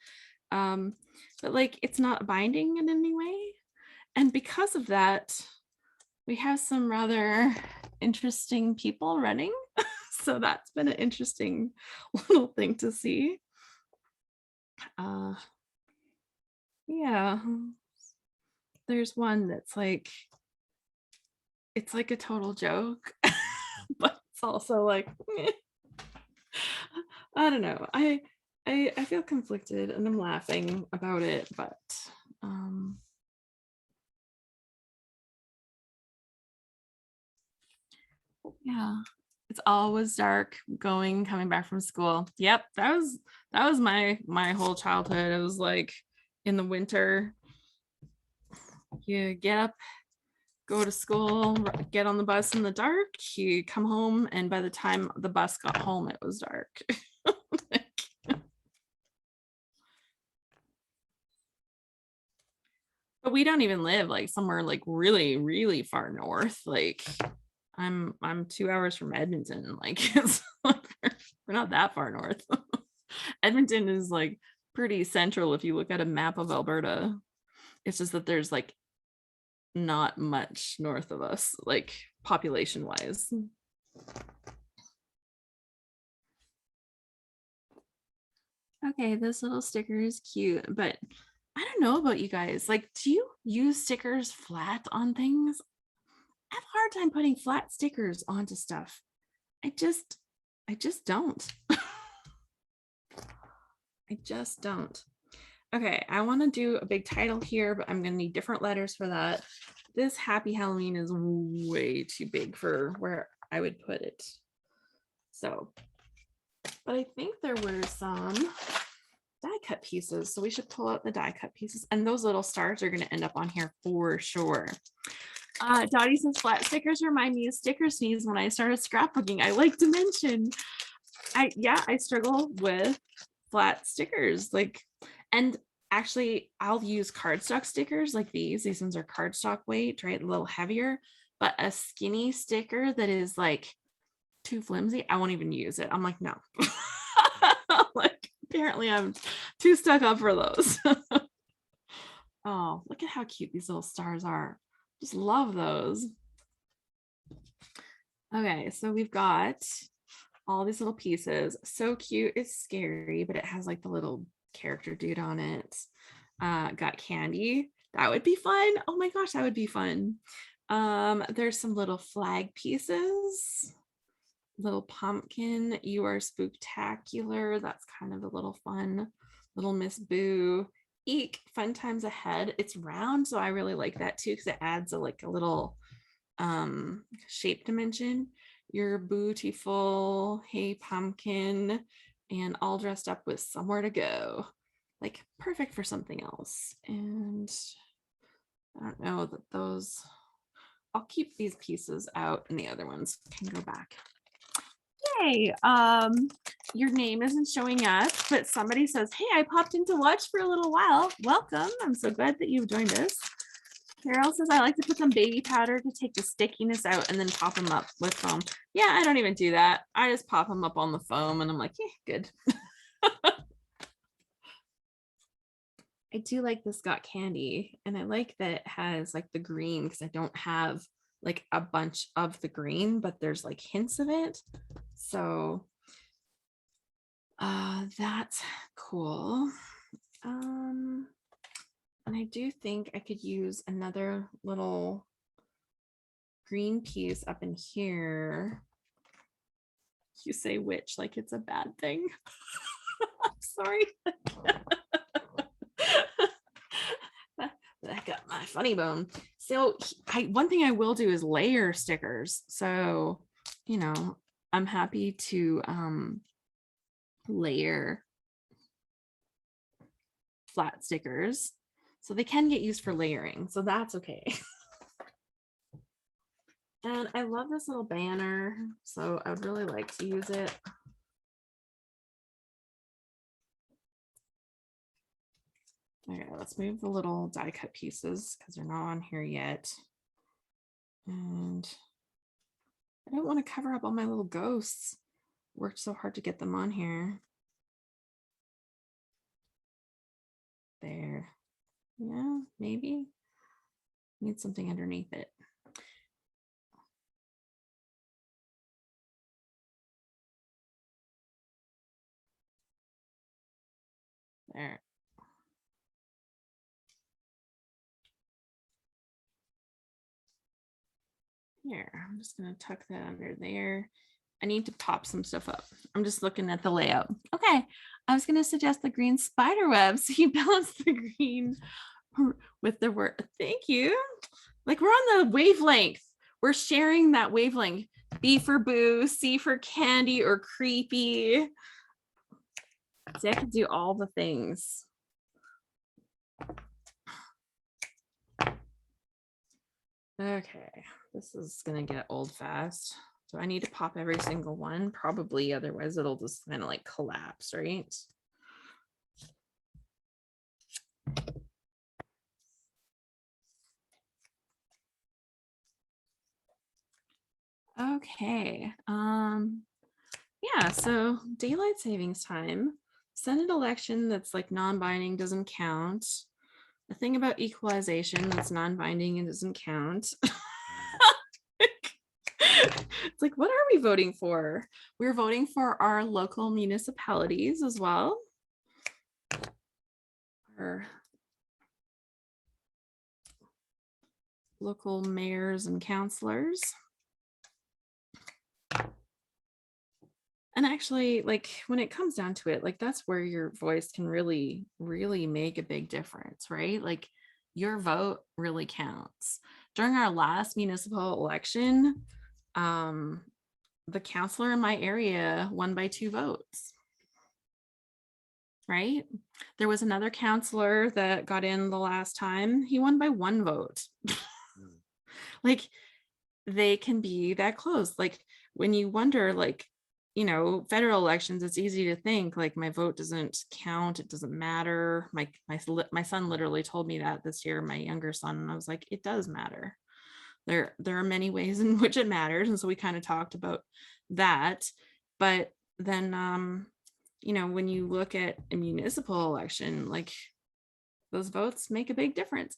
Speaker 1: But like it's not binding in any way. And because of that, we have some rather interesting people running. So that's been an interesting little thing to see. Yeah, there's one that's like, it's like a total joke, but it's also like, I don't know. I feel conflicted and I'm laughing about it, but yeah, it's always dark coming back from school. Yep, that was my whole childhood. It was like in the winter, you get up, go to school, get on the bus in the dark, you come home, and by the time the bus got home, it was dark. But we don't even live like somewhere like really, really far north. Like I'm 2 hours from Edmonton. Like it's like we're not that far north. Edmonton is like pretty central if you look at a map of Alberta. It's just that there's like not much north of us, like population wise. Okay, this little sticker is cute, but I don't know about you guys. Like, do you use stickers flat on things? I have a hard time putting flat stickers onto stuff. I just don't. I just don't. Okay, I want to do a big title here, but I'm going to need different letters for that. This Happy Halloween is way too big for where I would put it. So, but I think there were some die cut pieces. So we should pull out the die cut pieces. And those little stars are going to end up on here for sure. Dottie says flat stickers remind me of sticker sneeze when I started scrapbooking. I like to mention, I struggle with flat stickers. Like, and actually I'll use cardstock stickers like these. These ones are cardstock weight, right? A little heavier, but a skinny sticker that is like too flimsy, I won't even use it. I'm like, no. Like, apparently I'm too stuck up for those. Oh, look at how cute these little stars are. Just love those. Okay, so we've got all these little pieces. So cute. It's scary, but it has like the little character dude on it. Got candy. That would be fun. Oh my gosh, that would be fun. There's some little flag pieces. Little pumpkin. You are spooktacular. That's kind of a little fun. Little Miss Boo. Eek, fun times ahead. It's round, so I really like that too because it adds a little shape dimension. You're beautiful. Hey pumpkin, and all dressed up with somewhere to go. Like perfect for something else. And I don't know that those, I'll keep these pieces out and the other ones can go back. Yay. Your name isn't showing up, but somebody says, hey, I popped in to watch for a little while. Welcome. I'm so glad that you've joined us. Carol says, I like to put some baby powder to take the stickiness out and then pop them up with foam. Yeah, I don't even do that. I just pop them up on the foam and I'm like, yeah, good. I do like this got candy, and I like that it has like the green because I don't have like a bunch of the green, but there's like hints of it. So that's cool. And I do think I could use another little green piece up in here. You say which like it's a bad thing. I'm sorry. That got my funny bone. So one thing I will do is layer stickers. So, I'm happy to layer flat stickers. So they can get used for layering. So that's okay. And I love this little banner. So I would really like to use it. Okay, let's move the little die cut pieces because they're not on here yet. And I don't want to cover up all my little ghosts. Worked so hard to get them on here. There. Yeah, maybe. Need something underneath it. There. Here, I'm just going to tuck that under there. I need to pop some stuff up. I'm just looking at the layout. Okay, I was going to suggest the green spider web. So you balance the green with the word. Thank you. Like we're on the wavelength. We're sharing that wavelength. B for boo, C for candy or creepy. See, I can do all the things. Okay, this is gonna get old fast. So I need to pop every single one, probably, otherwise it'll just kind of like collapse, right? Okay. Yeah, so daylight savings time, Senate election that's like non-binding doesn't count. The thing about equalization that's non-binding and doesn't count. It's like, what are we voting for? We're voting for our local municipalities as well. Our local mayors and councilors. And actually, like when it comes down to it, like that's where your voice can really, really make a big difference, right? Like your vote really counts. During our last municipal election, the counselor in my area won by 2 votes. Right? There was another counselor that got in the last time. He won by 1 vote. Like they can be that close. Like when you wonder, like, federal elections, it's easy to think like my vote doesn't count. It doesn't matter. My son literally told me that this year, my younger son, and I was like, it does matter. There are many ways in which it matters. And so we kind of talked about that. But then, when you look at a municipal election, like those votes make a big difference.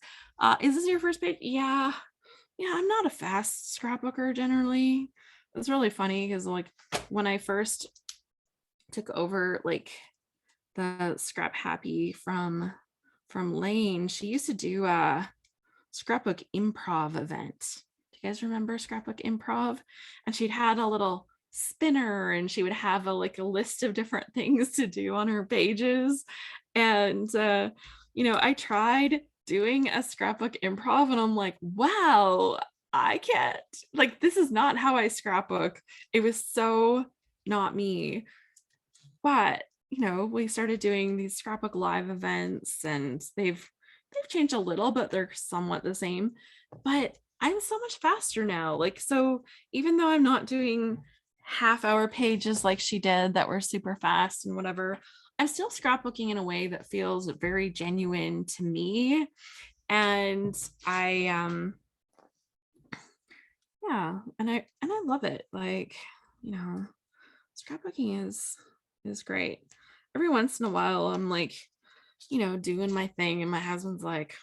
Speaker 1: Is this your first page? Yeah, I'm not a fast scrapbooker generally. It's really funny because like when I first took over like the Scrap Happy from Lane, she used to do a scrapbook improv event. Do you guys remember scrapbook improv? And she'd had a little spinner and she would have a list of different things to do on her pages. And I tried doing a scrapbook improv and I'm like, wow, I can't, like, this is not how I scrapbook. It was so not me. But we started doing these scrapbook live events and they've changed a little, but they're somewhat the same. But I'm so much faster now. Like, so even though I'm not doing half-hour pages like she did that were super fast and whatever, I'm still scrapbooking in a way that feels very genuine to me. And I yeah, and I love it. Like, scrapbooking is great. Every once in a while I'm like, doing my thing and my husband's like,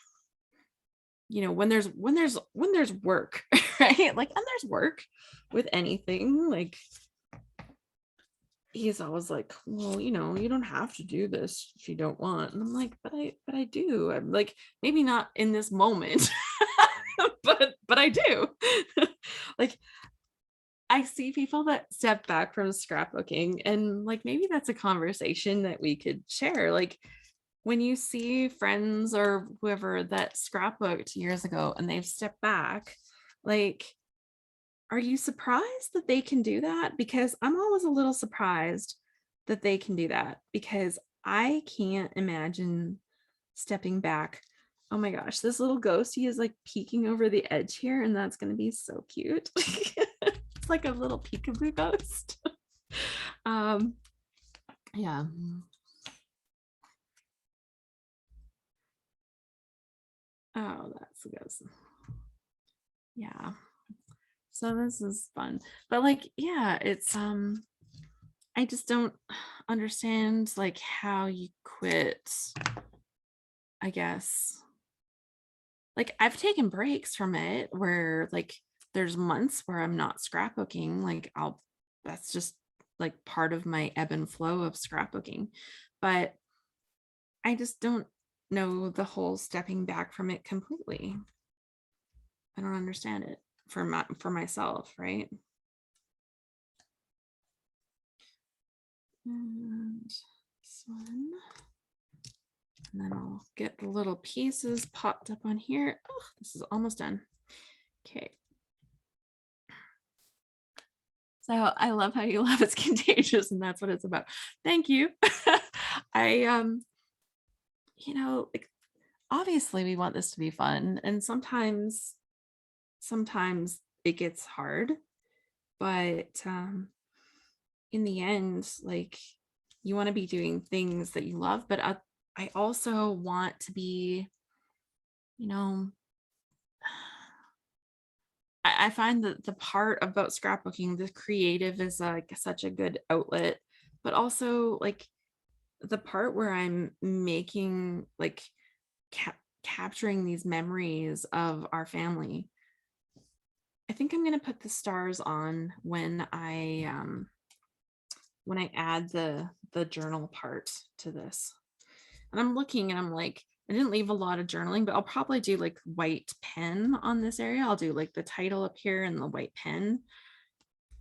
Speaker 1: when there's work, right? Like, and there's work with anything, like he's always like, well, you don't have to do this if you don't want. And I'm like, but I do. I'm like, maybe not in this moment, but I do. Like, I see people that step back from scrapbooking and like maybe that's a conversation that we could share. Like, when you see friends or whoever that scrapbooked years ago and they've stepped back, like, are you surprised that they can do that? Because I'm always a little surprised that they can do that because I can't imagine stepping back. Oh my gosh, this little ghosty is like peeking over the edge here, and that's going to be so cute. It's like a little peekaboo ghost. um, yeah. Oh, that's the ghost. Yeah. So this is fun. But like, yeah, it's I just don't understand like how you quit, I guess. Like I've taken breaks from it where like there's months where I'm not scrapbooking. Like that's just like part of my ebb and flow of scrapbooking. But I just don't know the whole stepping back from it completely. I don't understand it for myself, right? And this one. And then I'll get the little pieces popped up on here. Oh, this is almost done. Okay. So I love how you love it's contagious, and that's what it's about. Thank you. I like obviously we want this to be fun, and sometimes it gets hard, but in the end, like you want to be doing things that you love, but I also want to be, you know, I find that the part about scrapbooking, the creative is like such a good outlet, but also like the part where I'm making like capturing these memories of our family. I think I'm gonna put the stars on when I add the journal part to this. And I'm looking and I'm like, I didn't leave a lot of journaling, but I'll probably do like white pen on this area. I'll do like the title up here and the white pen.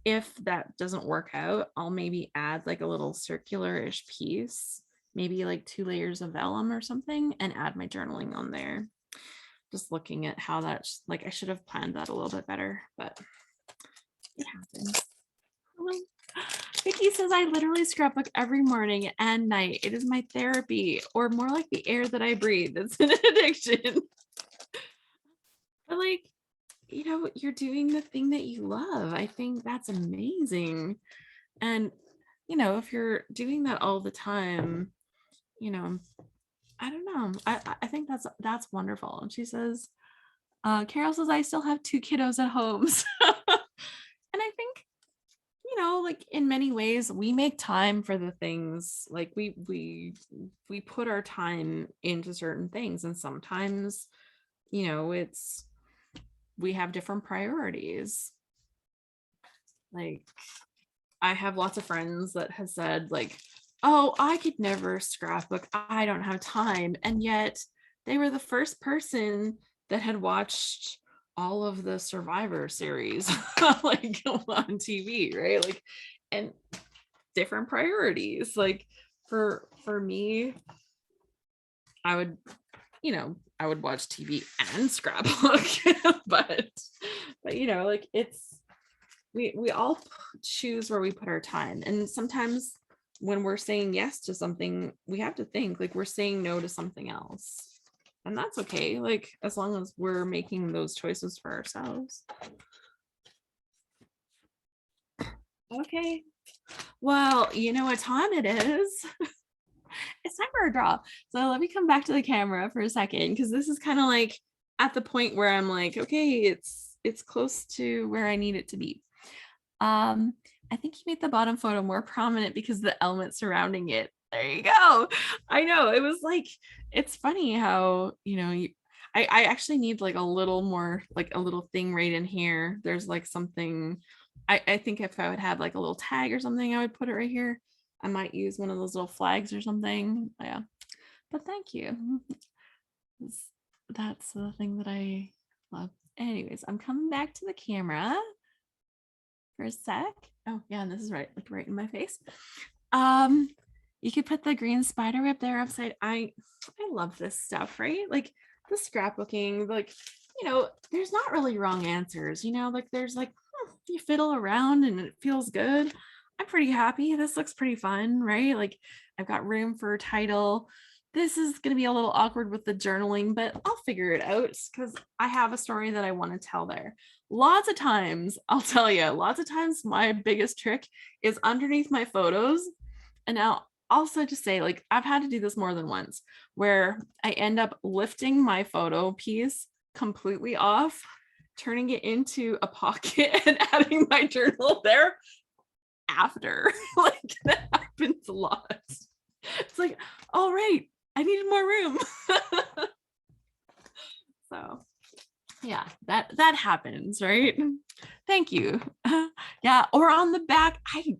Speaker 1: If that doesn't work out, I'll maybe add like a little circular-ish piece, maybe like 2 layers of vellum or something, and add my journaling on there. Just looking at how that's like, I should have planned that a little bit better, but it happens. Vicky says, I literally scrapbook every morning and night. It is my therapy, or more like the air that I breathe. It's an addiction. But like, you're doing the thing that you love. I think that's amazing. And, if you're doing that all the time, I don't know. I think that's wonderful. And she says, Carol says, I still have 2 kiddos at home. And I think, like in many ways, we make time for the things like we put our time into certain things. And sometimes, it's we have different priorities. Like I have lots of friends that have said like, oh, I could never scrapbook. I don't have time. And yet they were the first person that had watched all of the Survivor series like on TV, right? Like, and different priorities. Like for me, I would, I would watch TV and scrapbook, but like it's we all choose where we put our time. And sometimes when we're saying yes to something, we have to think like we're saying no to something else. And that's okay, like as long as we're making those choices for ourselves. Okay. Well, you know what time it is. It's time for a draw. So let me come back to the camera for a second, because this is kind of like at the point where I'm like, okay, it's close to where I need it to be. I think you made the bottom photo more prominent because of the elements surrounding it. There you go. I know, it was like, it's funny how, I actually need like a little more, like a little thing right in here. There's like something, I think if I would have like a little tag or something, I would put it right here. I might use one of those little flags or something. Yeah. But thank you. That's the thing that I love. Anyways, I'm coming back to the camera for a sec. Oh yeah, and this is right, like right in my face. You could put the green spider web there upside. I love this stuff, right? Like the scrapbooking, like, there's not really wrong answers, like there's like, you fiddle around and it feels good. I'm pretty happy. This looks pretty fun, right? Like I've got room for a title. This is going to be a little awkward with the journaling, but I'll figure it out because I have a story that I want to tell there. Lots of times, I'll tell you, lots of times my biggest trick is underneath my photos. And now also to say, like, I've had to do this more than once where I end up lifting my photo piece completely off, turning it into a pocket and adding my journal there after. Like that happens a lot. It's like, all right, I needed more room. So yeah, that happens, right? Thank you. Yeah, or on the back, I would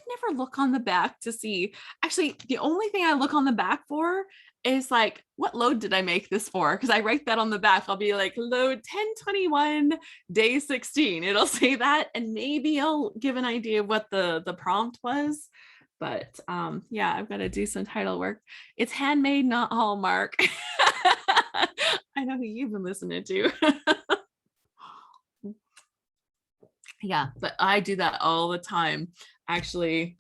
Speaker 1: never look on the back to see. Actually, the only thing I look on the back for is like, what load did I make this for? Because I write that on the back. I'll be like, load 1021, day 16. It'll say that, and maybe I'll give an idea of what the prompt was. But yeah, I've got to do some title work. It's handmade, not Hallmark. I know who you've been listening to. Yeah, but I do that all the time. Actually,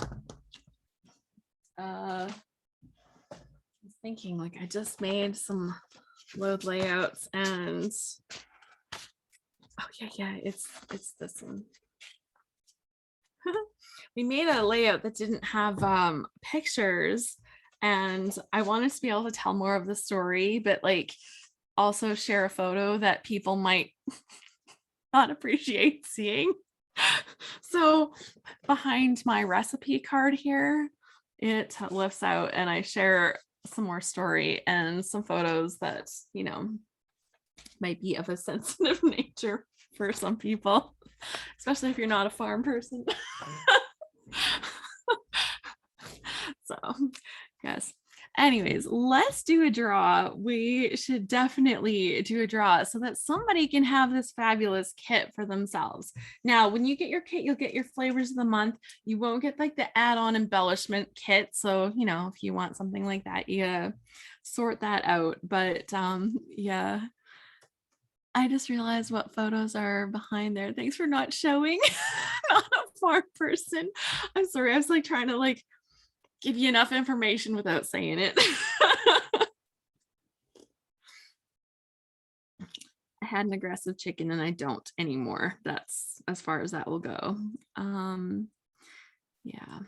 Speaker 1: I was thinking, like, I just made some load layouts and oh yeah, it's this one. We made a layout that didn't have pictures, and I wanted to be able to tell more of the story, but like also share a photo that people might not appreciate seeing. So behind my recipe card here, it lifts out and I share some more story and some photos that, might be of a sensitive nature for some people, especially if you're not a farm person. So, yes. Anyways, let's do a draw. We should definitely do a draw so that somebody can have this fabulous kit for themselves. Now, when you get your kit, you'll get your flavors of the month. You won't get like the add-on embellishment kit. So, if you want something like that, you sort that out. But yeah, I just realized what photos are behind there. Thanks for not showing. Not a farm person. I'm sorry. I was like trying to like give you enough information without saying it. I had an aggressive chicken and I don't anymore. That's as far as that will go. Yeah.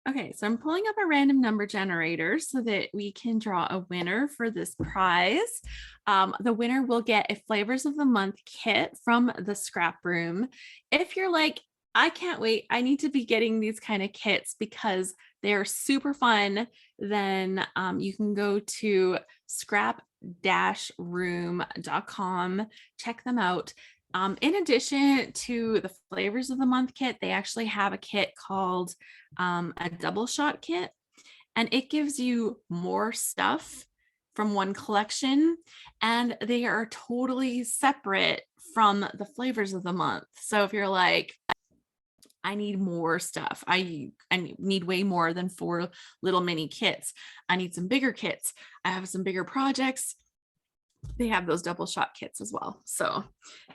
Speaker 1: Okay, so I'm pulling up a random number generator so that we can draw a winner for this prize. The winner will get a Flavors of the Month kit from the Scrap Room. If you're like, I can't wait, I need to be getting these kind of kits because they're super fun, then you can go to scrap-room.com, check them out. In addition to the Flavors of the Month kit, they actually have a kit called a double shot kit, and it gives you more stuff from one collection, and they are totally separate from the Flavors of the Month. So if you're like, I need more stuff, I need way more than 4 little mini kits, I need some bigger kits, I have some bigger projects, they have those double shot kits as well. So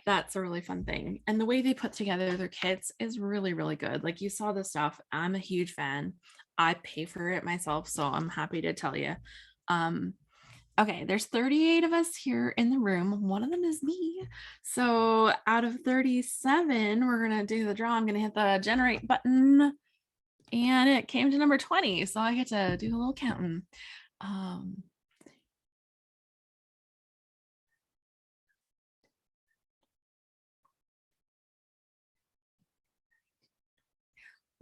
Speaker 1: that's a really fun thing. And the way they put together their kits is really, really good. Like you saw the stuff. I'm a huge fan. I pay for it myself, so I'm happy to tell you. Okay, there's 38 of us here in the room. One of them is me. So out of 37, we're going to do the draw. I'm going to hit the generate button and it came to number 20. So I get to do a little counting.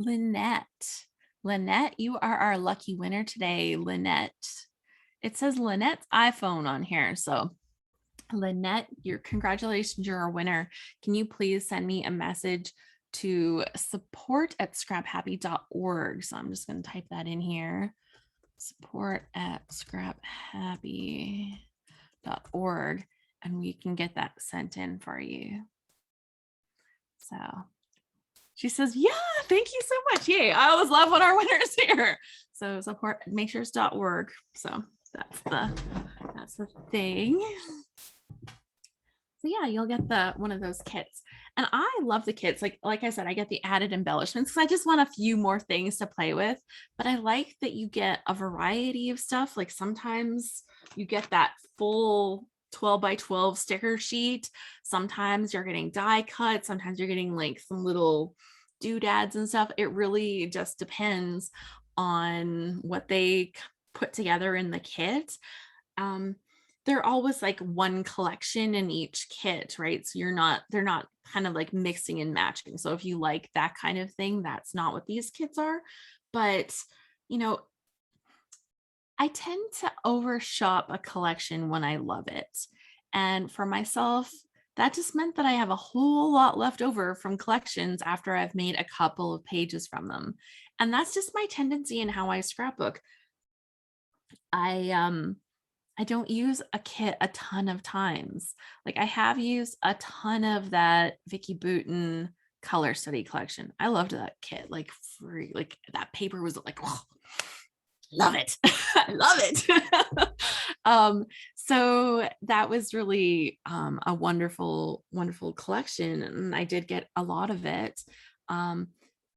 Speaker 1: Lynette. Lynette, you are our lucky winner today, Lynette. It says Lynette's iPhone on here. So Lynette, congratulations, you're a winner. Can you please send me a message to support@scraphappy.org? So I'm just going to type that in here. Support@scraphappy.org, and we can get that sent in for you. So She says, yeah, thank you so much. Yay. I always love when our winners here. So support makesures.org. So that's the thing. So yeah, you'll get the one of those kits. And I love the kits. Like I said, I get the added embellishments because I just want a few more things to play with. But I like that you get a variety of stuff. Like sometimes you get that full 12 by 12 sticker sheet. Sometimes you're getting die cut. Sometimes you're getting like some little doodads and stuff. It really just depends on what they put together in the kit. They're always like one collection in each kit, right? So they're not kind of like mixing and matching. So if you like that kind of thing, that's not what these kits are. But, you know, I tend to overshop a collection when I love it. And for myself, that just meant that I have a whole lot left over from collections after I've made a couple of pages from them. And that's just my tendency in how I scrapbook. I don't use a kit a ton of times. Like I have used a ton of that Vicky Boutin color study collection. I loved that kit. Like free, like that paper was like, oh, love it. I love it. So that was really a wonderful, wonderful collection. And I did get a lot of it.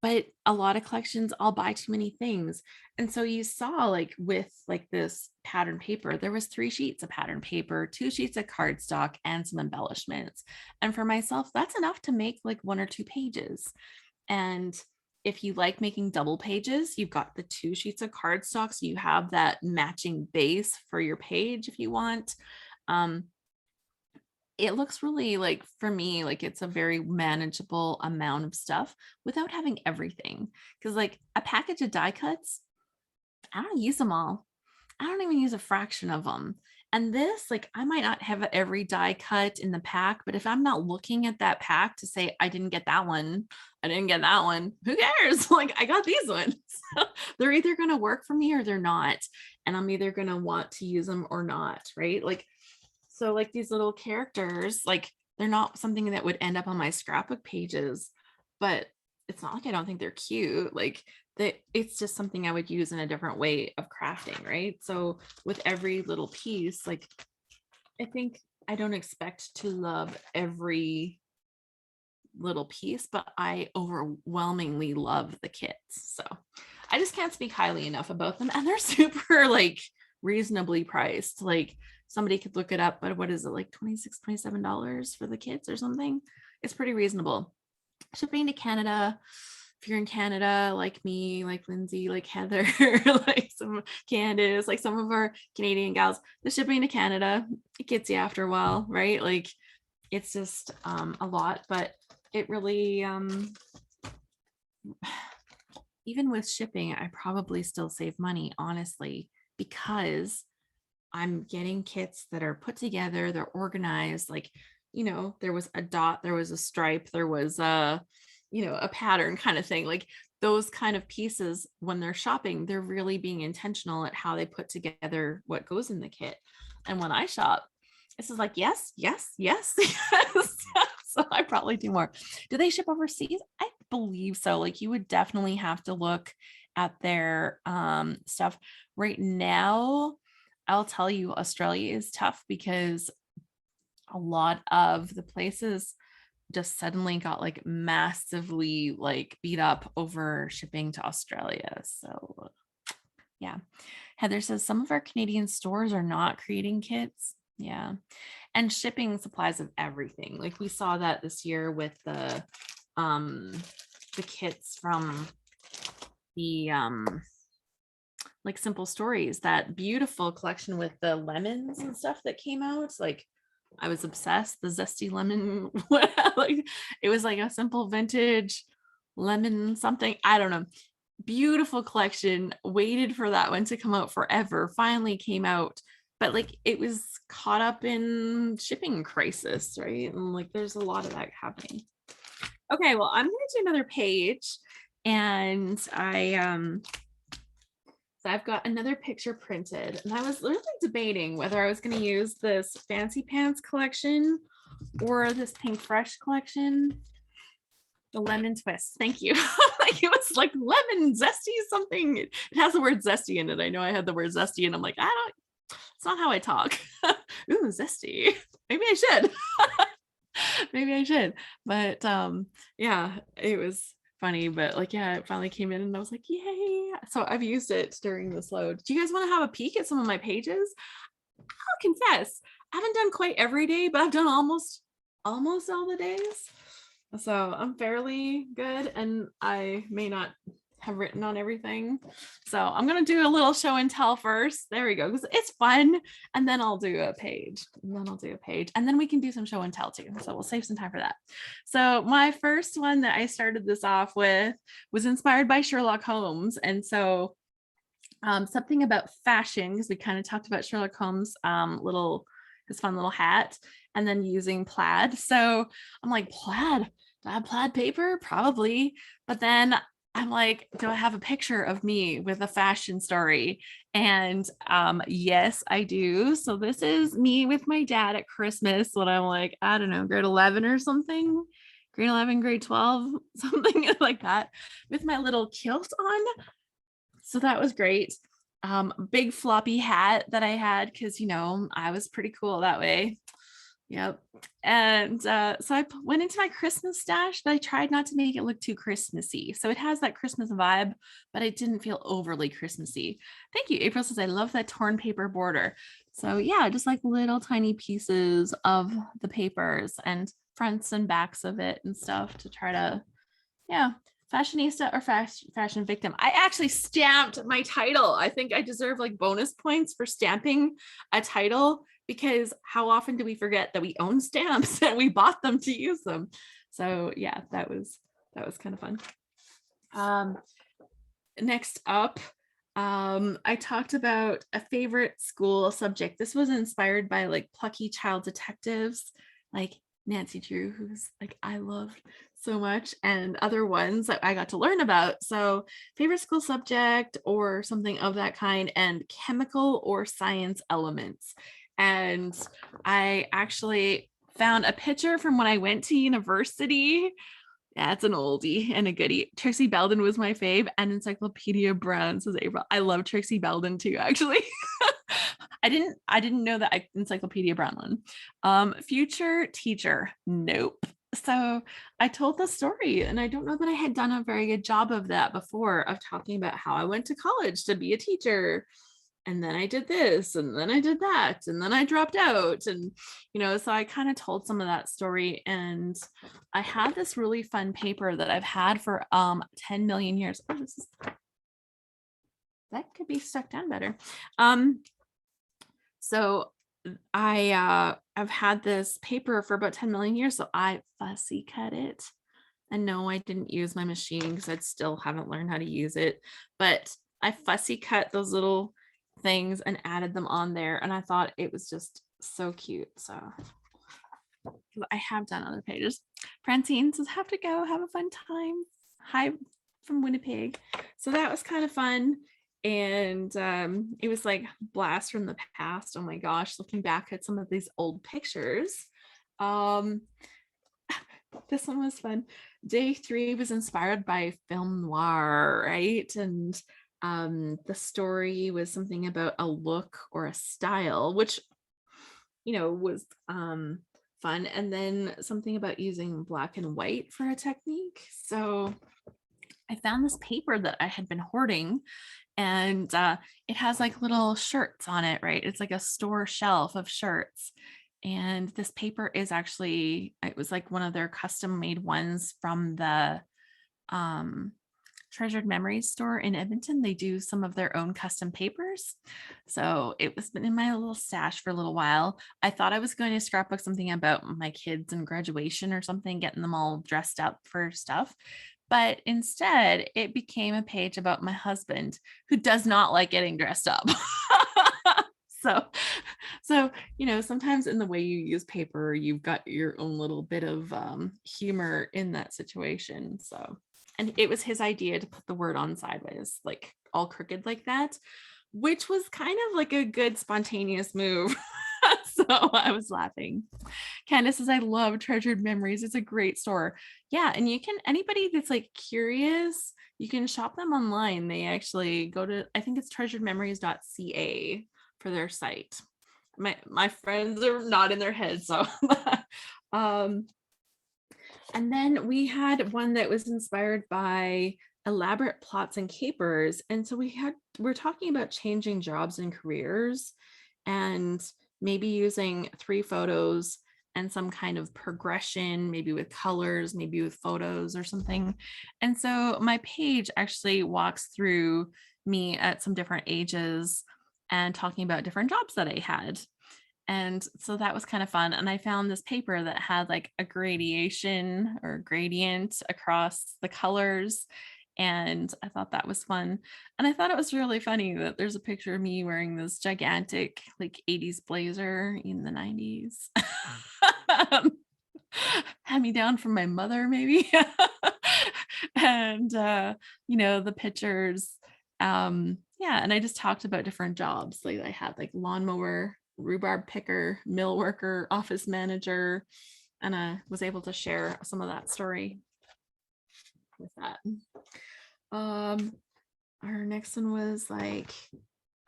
Speaker 1: But a lot of collections, I'll buy too many things. And so you saw like with like this pattern paper, there was 3 sheets of pattern paper, 2 sheets of cardstock, and some embellishments. And for myself, that's enough to make like 1 or 2 pages. And if you like making double pages, you've got the 2 sheets of cardstock. So you have that matching base for your page if you want. It looks really like, for me, like it's a very manageable amount of stuff without having everything. Because like a package of die cuts, I don't use them all. I don't even use a fraction of them. And this, like, I might not have every die cut in the pack, but if I'm not looking at that pack to say, I didn't get that one, I didn't get that one, who cares? Like, I got these ones. They're either going to work for me or they're not. And I'm either going to want to use them or not, right? Like, so like these little characters, like they're not something that would end up on my scrapbook pages, but it's not like I don't think they're cute. Like that, it's just something I would use in a different way of crafting, right? So with every little piece, like I think I don't expect to love every little piece, but I overwhelmingly love the kits. So I just can't speak highly enough about them. And they're super like reasonably priced. Like somebody could look it up, but what is it, like $26, $27 for the kits or something? It's pretty reasonable. Shipping to Canada, if you're in Canada, like me, like Lindsay, like Heather, like some Candace, like some of our Canadian gals, the shipping to Canada, it gets you after a while, right? Like it's just a lot, but it really, even with shipping, I probably still save money, honestly, because I'm getting kits that are put together, they're organized, like, you know, there was a dot, there was a stripe, there was a, you know, a pattern kind of thing. Like those kind of pieces, when they're shopping, they're really being intentional at how they put together what goes in the kit. And when I shop, this is like, yes, yes, yes, yes. So I probably do more. Do they ship overseas? I believe so. Like you would definitely have to look at their stuff right now. I'll tell you, Australia is tough because a lot of the places just suddenly got like massively like beat up over shipping to Australia. So yeah. Heather says some of our Canadian stores are not creating kits. Yeah. And shipping supplies of everything. Like we saw that this year with the kits from the like Simple Stories, that beautiful collection with the lemons and stuff that came out. Like I was obsessed. The zesty lemon, like it was like a simple vintage lemon something. I don't know. Beautiful collection. Waited for that one to come out forever. Finally came out, but like it was caught up in shipping crisis, right? And like there's a lot of that happening. Okay, well, I'm gonna do another page, and so I've got another picture printed, and I was literally debating whether I was going to use this Fancy Pants collection or this Pink Fresh collection. The lemon twist. Thank you. Like it was like lemon zesty something. It has the word zesty in it. I know I had the word zesty and I'm like, I don't, it's not how I talk. Ooh, zesty. Maybe I should. Maybe I should. But yeah, it was funny. But like, yeah, it finally came in and I was like, yay. So I've used it during this load. Do you guys want to have a peek at some of my pages? I'll confess, I haven't done quite every day, but I've done almost all the days. So I'm fairly good, and I may not have written on everything. So I'm gonna do a little show and tell first. There we go, because it's fun, and then I'll do a page, and then we can do some show and tell too. So we'll save some time for that. So my first one that I started this off with was inspired by Sherlock Holmes, and so something about fashion, because we kind of talked about Sherlock Holmes' his fun little hat, and then using plaid. So I'm like, plaid? Do I have plaid paper? Probably. But then I'm like, do I have a picture of me with a fashion story? And yes, I do. So this is me with my dad at Christmas when I'm like, I don't know, grade 11 or something. Grade 11, grade 12, something like that, with my little kilt on. So that was great. Big floppy hat that I had because, you know, I was pretty cool that way. Yep. And so I went into my Christmas stash, but I tried not to make it look too Christmassy. So it has that Christmas vibe, but it didn't feel overly Christmassy. Thank you. April says, I love that torn paper border. So yeah, just like little tiny pieces of the papers and fronts and backs of it and stuff to try to, yeah, fashionista or fashion victim. I actually stamped my title. I think I deserve like bonus points for stamping a title, because how often do we forget that we own stamps and we bought them to use them? So yeah, that was kind of fun. Next up, I talked about a favorite school subject. This was inspired by like plucky child detectives like Nancy Drew, who's like I loved so much, and other ones that I got to learn about. So favorite school subject or something of that kind, and chemical or science elements. And I actually found a picture from when I went to university. Yeah, it's an oldie and a goodie. Trixie Belden was my fave, and Encyclopedia Brown, says April. I love Trixie Belden too, actually. I didn't know that Encyclopedia Brown one. Future teacher, nope. So I told the story, and I don't know that I had done a very good job of that before, of talking about how I went to college to be a teacher, and then I did this, and then I did that, and then I dropped out, and so I kind of told some of that story. And I had this really fun paper that I've had for 10 million years. Oh, that could be stuck down better. So I've had this paper for about 10 million years, so I fussy cut it. And no, I didn't use my machine because I still haven't learned how to use it, but I fussy cut those little things and added them on there, and I thought it was just so cute. So I have done other pages. Francine says, have to go, have a fun time. Hi from Winnipeg. So that was kind of fun. And it was like blast from the past. Oh my gosh, looking back at some of these old pictures. This one was fun. Day 3 was inspired by film noir, right? And the story was something about a look or a style, which was fun. And then something about using black and white for a technique. So I found this paper that I had been hoarding, and it has like little shirts on it, right? It's like a store shelf of shirts. And this paper is actually, it was like one of their custom made ones from the Treasured Memories store in Edmonton. They do some of their own custom papers. So it was been in my little stash for a little while. I thought I was going to scrapbook something about my kids and graduation or something, getting them all dressed up for stuff. But instead, it became a page about my husband, who does not like getting dressed up. So, sometimes in the way you use paper, you've got your own little bit of humor in that situation. So, and it was his idea to put the word on sideways, like all crooked like that, which was kind of like a good spontaneous move. So I was laughing. Candace says, I love Treasured Memories. It's a great store. Yeah. And you can, anybody that's like curious, you can shop them online. They actually go to, I think it's treasuredmemories.ca for their site. My friends are nodding their heads. So, and then we had one that was inspired by elaborate plots and capers. And so we're talking about changing jobs and careers and maybe using 3 photos and some kind of progression, maybe with colors, maybe with photos or something. And so my page actually walks through me at some different ages and talking about different jobs that I had. And so that was kind of fun. And I found this paper that had like a gradation or gradient across the colors. And I thought that was fun. And I thought it was really funny that there's a picture of me wearing this gigantic like 80s blazer in the 90s. Hand me down from my mother, maybe. And the pictures. Yeah, and I just talked about different jobs. Like I had like lawnmower, rhubarb picker, mill worker, office manager, and I was able to share some of that story with that. Our next one was like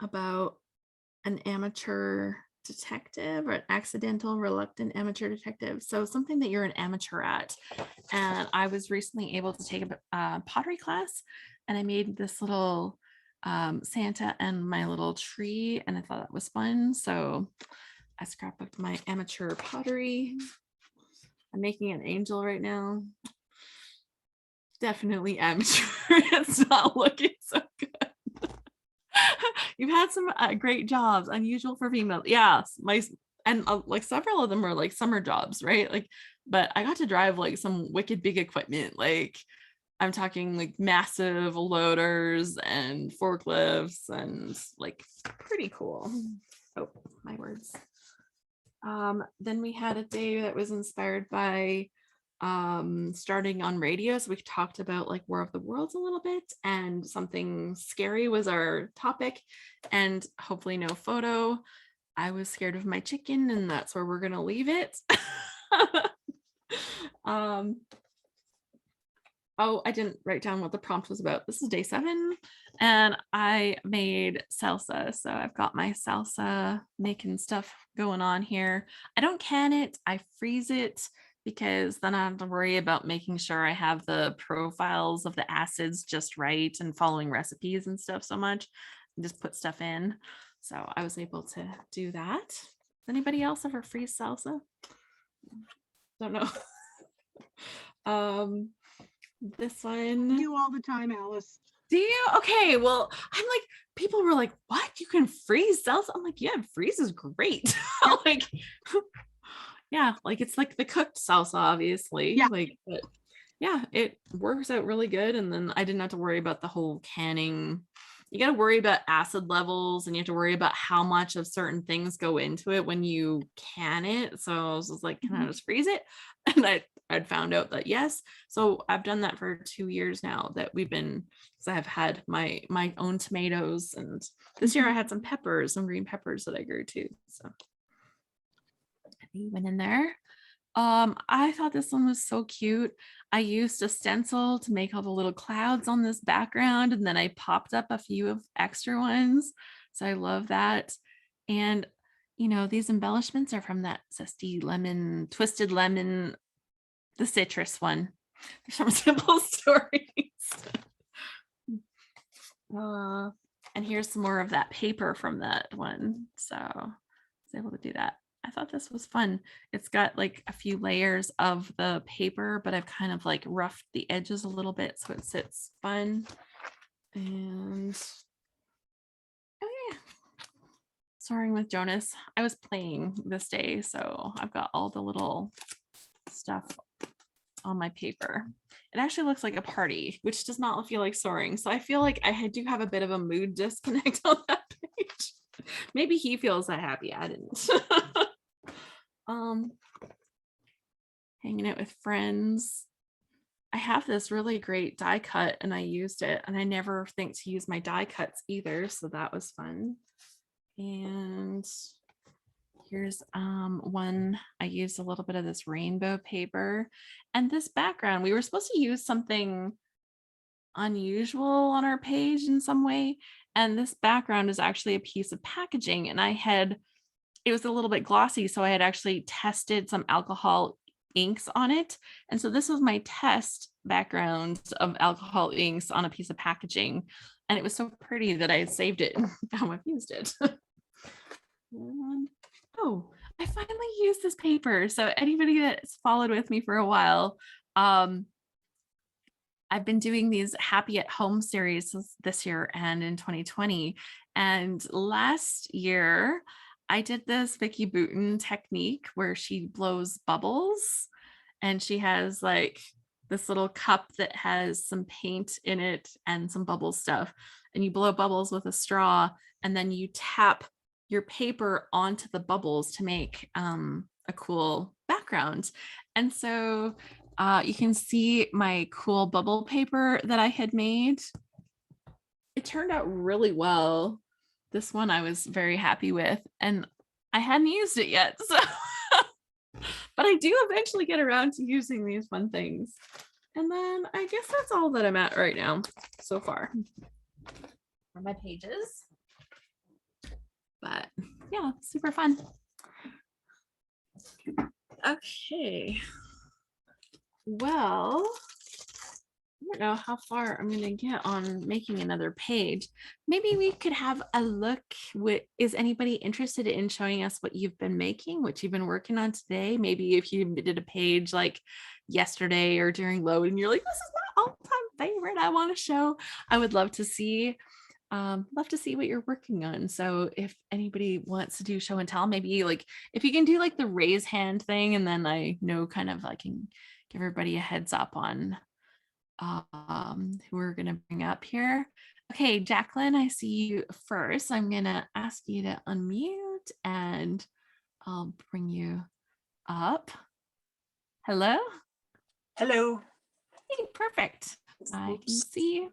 Speaker 1: about an amateur detective or an accidental reluctant amateur detective, so something that you're an amateur at. And I was recently able to take a pottery class, and I made this little Santa and my little tree, and I thought that was fun, so I scrapbooked my amateur pottery. I'm making an angel right now. Definitely amateur. It's not looking so good. You've had some great jobs, unusual for female. Yes, like several of them are like summer jobs, right? Like, but I got to drive like some wicked big equipment. Like I'm talking like massive loaders and forklifts and like pretty cool. Oh, my words. Then we had a day that was inspired by starting on radio. So we talked about like War of the Worlds a little bit, and something scary was our topic, and hopefully no photo. I was scared of my chicken, and that's where we're gonna leave it. Oh, I didn't write down what the prompt was about. This is day 7, and I made salsa. So I've got my salsa making stuff going on here. I don't can it, I freeze it, because then I have to worry about making sure I have the profiles of the acids just right and following recipes and stuff so much. And just put stuff in. So I was able to do that. Does anybody else ever freeze salsa? Don't know. This one.
Speaker 2: Do all the time, Alice.
Speaker 1: Do you? Okay, well, I'm like, people were like, what? You can freeze salsa? I'm like, yeah, freeze is great. Like, yeah, like it's like the cooked salsa, obviously.
Speaker 2: Yeah.
Speaker 1: Like, but yeah, it works out really good. And then I didn't have to worry about the whole canning. You got to worry about acid levels, and you have to worry about how much of certain things go into it when you can it. So I was just like, can I just freeze it? And I'd found out that yes. So I've done that for 2 years now, that we've been, because I've had my own tomatoes, and this year I had some peppers, some green peppers that I grew too. So I went in there. I thought this one was so cute. I used a stencil to make all the little clouds on this background, and then I popped up a few of extra ones. So I love that. And these embellishments are from that zesty lemon, twisted lemon, the citrus one. They're from Simple Stories. And here's some more of that paper from that one. So I was able to do that. I thought this was fun. It's got like a few layers of the paper, but I've kind of like roughed the edges a little bit so it sits fun. And oh yeah, soaring with Jonas. I was playing this day, so I've got all the little stuff on my paper. It actually looks like a party, which does not feel like soaring. So I feel like I do have a bit of a mood disconnect on that page. Maybe he feels that happy. I didn't. Hanging out with friends. I have this really great die cut, and I used it, and I never think to use my die cuts either, so that was fun. And here's one. I used a little bit of this rainbow paper, and this background, we were supposed to use something unusual on our page in some way. And this background is actually a piece of packaging, and it was a little bit glossy. So I had actually tested some alcohol inks on it. And so this was my test background of alcohol inks on a piece of packaging. And it was so pretty that I saved it and now I've used it. Oh, I finally used this paper. So anybody that's followed with me for a while, I've been doing these happy at home series this year and in 2020. And last year, I did this Vicky Boutin technique where she blows bubbles, and she has like this little cup that has some paint in it and some bubble stuff. And you blow bubbles with a straw, and then you tap your paper onto the bubbles to make a cool background. And so you can see my cool bubble paper that I had made. It turned out really well. This one I was very happy with, and I hadn't used it yet. So, but I do eventually get around to using these fun things. And then I guess that's all that I'm at right now so far for my pages. But yeah, super fun. Okay. Well, I don't know how far I'm going to get on making another page. Maybe we could have a look. Is anybody interested in showing us what you've been making, what you've been working on today? Maybe if you did a page like yesterday or during load and you're like, this is my all-time favorite, I want to show. I would love to see what you're working on. So if anybody wants to do show and tell, maybe like if you can do like the raise hand thing, and then I know kind of I can give everybody a heads up on who we're going to bring up here. Okay, Jacqueline, I see you first. I'm going to ask you to unmute and I'll bring you up. Hello?
Speaker 3: Hello.
Speaker 1: Hey, perfect. I can see.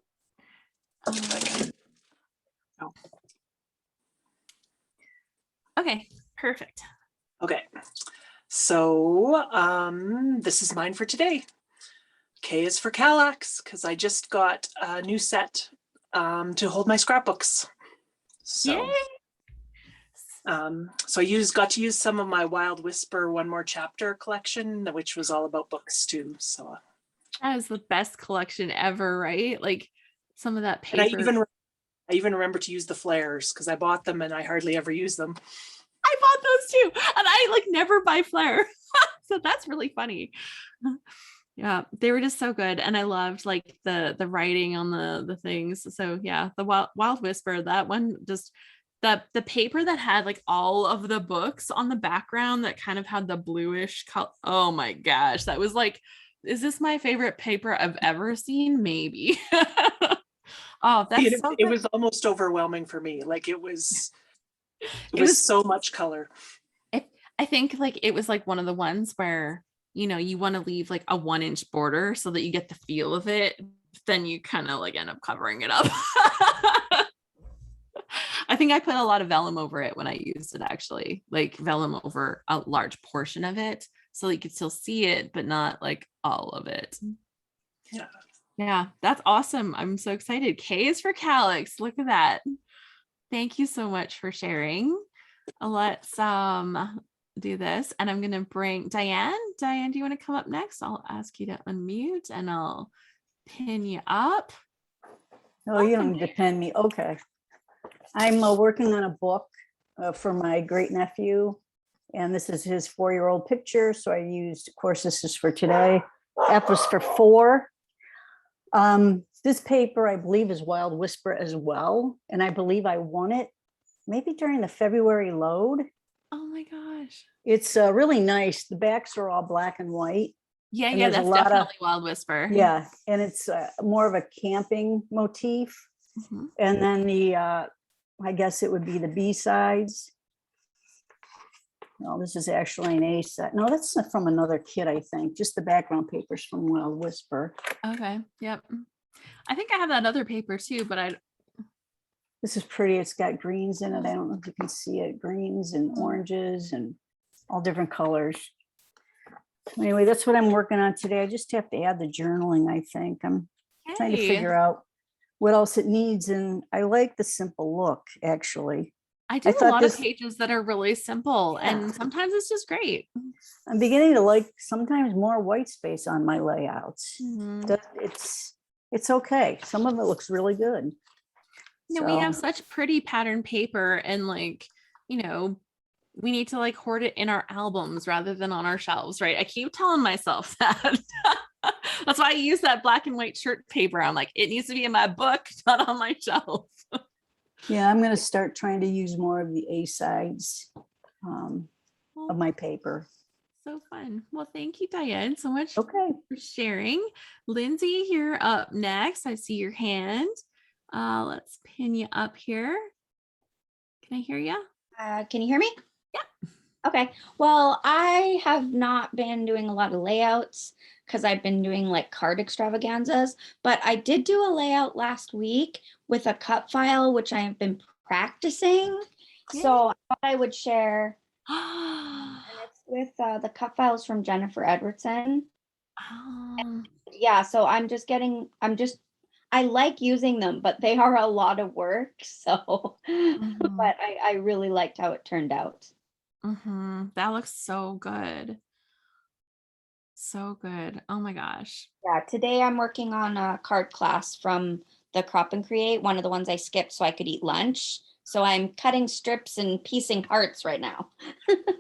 Speaker 1: Okay, perfect.
Speaker 3: Okay, so this is mine for today. K is for Kallax, because I just got a new set to hold my scrapbooks. So, so I got to use some of my Wild Whisper One More Chapter collection, which was all about books too. So
Speaker 1: that was the best collection ever, right? Like some of that paper.
Speaker 3: And I even remember to use the flares because I bought them and I hardly ever use them.
Speaker 1: I bought those too, and I like never buy flare. So that's really funny. Yeah, they were just so good, and I loved like the writing on the things. So yeah, the Wild Whisper, that one, just the paper that had like all of the books on the background that kind of had the bluish color. Oh my gosh, that was like, is this my favorite paper I've ever seen? Maybe. Oh, that's so good.
Speaker 3: It was almost overwhelming for me. Like it was so much color.
Speaker 1: I think like it was like one of the ones where, you know, you want to leave like a 1-inch border so that you get the feel of it. Then you kind of like end up covering it up. I think I put a lot of vellum over it when I used it, actually, like vellum over a large portion of it so you could still see it, but not like all of it.
Speaker 3: Yeah.
Speaker 1: Yeah, that's awesome. I'm so excited. K is for Kallax. Look at that. Thank you so much for sharing. Let's do this, and I'm going to bring Diane. Diane, do you want to come up next? I'll ask you to unmute and I'll pin you up.
Speaker 4: Oh, you don't need to pin me. Okay. I'm working on a book for my great nephew, and this is his 4-year-old picture. So I used, of course, this is for today. F was for 4. This paper, I believe, is Wild Whisper as well. And I believe I won it maybe during the February load.
Speaker 1: Oh my gosh.
Speaker 4: It's really nice. The backs are all black and white.
Speaker 1: Yeah,
Speaker 4: and
Speaker 1: yeah, that's definitely Wild Whisper.
Speaker 4: Yeah, and it's more of a camping motif. Mm-hmm. And then the, I guess it would be the B-sides. No, this is actually an A set. No, that's from another kit, I think. Just the background papers from Wild Whisper.
Speaker 1: Okay, yep. I think I have that other paper too, but
Speaker 4: This is pretty. It's got greens in it. I don't know if you can see it. Greens and oranges and all different colors. Anyway, that's what I'm working on today. I just have to add the journaling, I think. I'm trying to figure out what else it needs. And I like the simple look, actually.
Speaker 1: I do a
Speaker 4: thought
Speaker 1: lot
Speaker 4: this-
Speaker 1: of pages that are really simple,
Speaker 4: Yeah.
Speaker 1: and sometimes it's just great.
Speaker 4: I'm beginning to like sometimes more white space on my layouts.
Speaker 1: Mhm.
Speaker 4: It's okay. Some of it looks really good.
Speaker 1: No, we have
Speaker 4: So,
Speaker 1: such pretty pattern paper, and like, you know, we need to like hoard it in our albums rather than on our shelves, right? I keep telling myself that. That's why I use that black and white shirt paper. I'm like, it needs to be in my book, not on my shelf.
Speaker 4: yeah, I'm going to start trying to use more of the A sides of my paper.
Speaker 1: So fun. Well, thank you, Diane, so much
Speaker 4: Okay.
Speaker 1: for sharing. Lindsay, you're up next. I see your hand. Let's pin you up here. Can I hear you?
Speaker 5: Can you hear me?
Speaker 1: Yeah.
Speaker 5: Okay. Well, I have not been doing a lot of layouts because I've been doing like card extravaganzas, but I did do a layout last week with a cut file, which I have been practicing. So I thought I would share. And it's with the cut files from Jennifer Edwardson. Yeah, so I like using them, but they are a lot of work. So, but I really liked how it turned out.
Speaker 1: That looks so good. So good. Oh my gosh.
Speaker 5: Yeah, today I'm working on a card class from the Crop and Create, one of the ones I skipped so I could eat lunch. So I'm cutting strips and piecing hearts right now.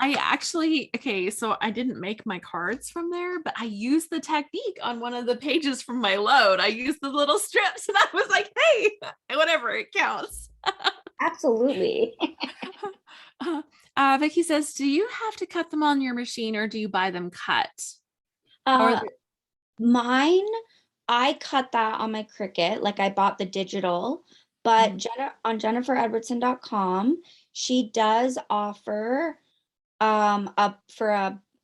Speaker 1: I actually, okay, so I didn't make my cards from there, but I used the technique on one of the pages from my load. I used the little strips and I was like, hey, whatever, it counts.
Speaker 5: Absolutely.
Speaker 1: Vicky says, do you have to cut them on your machine or do you buy them cut?
Speaker 5: Mine, I cut that on my Cricut, like I bought the digital, but on jenniferedwardson.com, she does offer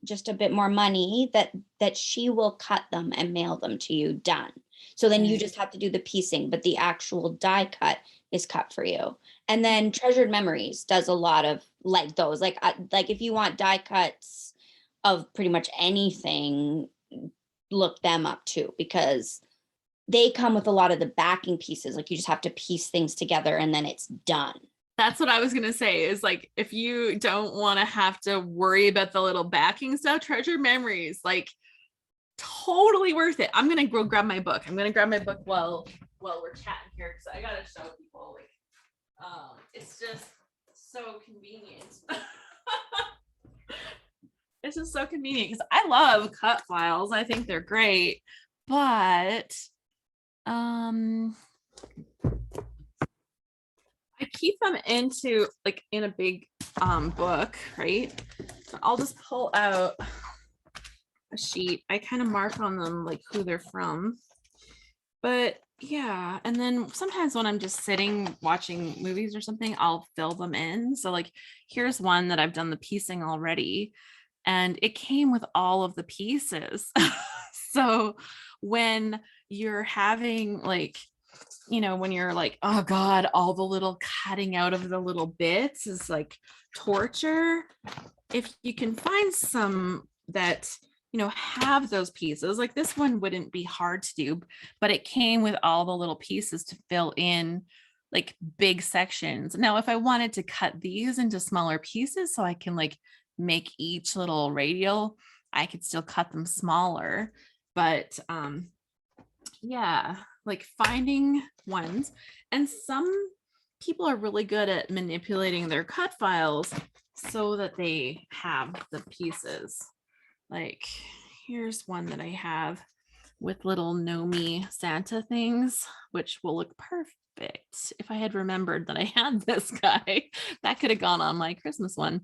Speaker 5: just a bit more money that she will cut them and mail them to you done. So then you just have to do the piecing, but the actual die cut is cut for you. And then Treasured Memories does a lot of like those, like if you want die cuts of pretty much anything, look them up too, because they come with a lot of the backing pieces. Like you just have to piece things together and then it's done.
Speaker 1: That's what I was going to say is like, if you don't want to have to worry about the little backing stuff, Treasured Memories, like totally worth it. I'm going to go grab my book. I'm going to grab my book while we're chatting here, because I got to show people like, it's just so convenient. It's just so convenient because I love cut files. I think they're great, but I keep them into like in a big book, right? So I'll just pull out a sheet. I kind of mark on them like who they're from. But yeah, and then sometimes when I'm just sitting watching movies or something, I'll fill them in. So like here's one that I've done the piecing already, and it came with all of the pieces. So when you're having like, you know, when you're like, oh God, all the little cutting out of the little bits is like torture. If you can find some that, you know, have those pieces, like this one wouldn't be hard to do, but it came with all the little pieces to fill in like big sections. Now, if I wanted to cut these into smaller pieces so I can like make each little radial, I could still cut them smaller. But yeah, like finding ones, and some people are really good at manipulating their cut files so that they have the pieces. Like here's one that I have with little Nomi Santa things, which will look perfect. If I had remembered that I had this guy, that could have gone on my Christmas one.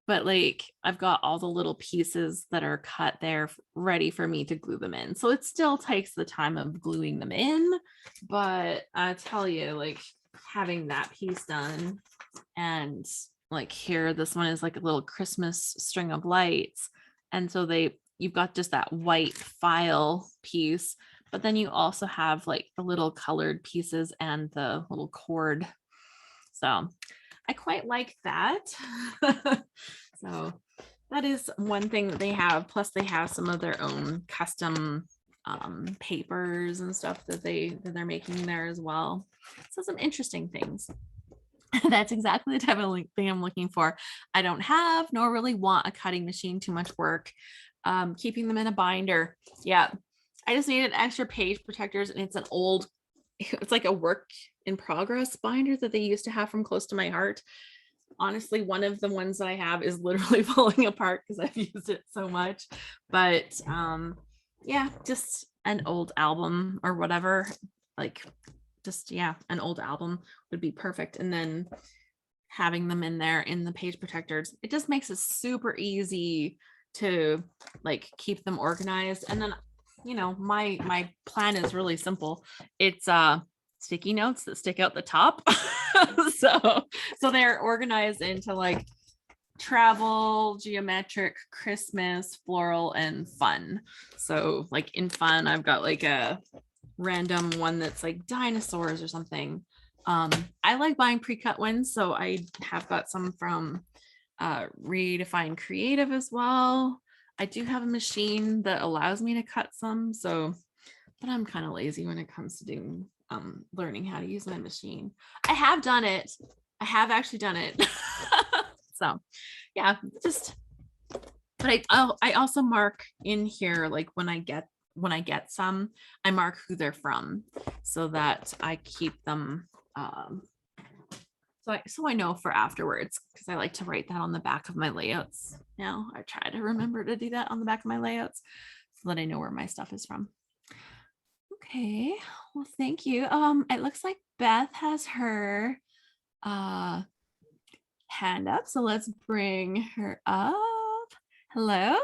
Speaker 1: But like I've got all the little pieces that are cut there ready for me to glue them in. So it still takes the time of gluing them in, but I tell you, like having that piece done, and like here, this one is like a little Christmas string of lights. And so you've got just that white file piece, but then you also have like the little colored pieces and the little cord. So I quite like that. So that is one thing that they have. Plus they have some of their own custom papers and stuff that they're making there as well. So some interesting things. That's exactly the type of thing I'm looking for. I don't have nor really want a cutting machine, too much work. Keeping them in a binder. Yeah. I just needed extra page protectors, and it's it's like a work in progress binder that they used to have from Close to My Heart. Honestly, one of the ones that I have is literally falling apart because I've used it so much. But yeah, just an old album or whatever, like just, yeah, an old album would be perfect. And then having them in there in the page protectors, it just makes it super easy to like keep them organized. And then, you know, my plan is really simple. It's sticky notes that stick out the top. so they're organized into like travel, geometric, Christmas, floral, and fun. So like in fun, I've got like a random one that's like dinosaurs or something. I like buying pre-cut ones, so I have got some from Redefine Creative as well. I do have a machine that allows me to cut some, so, but I'm kind of lazy when it comes to doing learning how to use my machine. I have done it. I have actually done it. So yeah, just, but I also mark in here, like when I get some, I mark who they're from so that I keep them so I know for afterwards, because I like to write that on the back of my layouts. Now I try to remember to do that on the back of my layouts so that I know where my stuff is from. Okay, well, thank you. It looks like Beth has her hand up, so let's bring her up. Hello.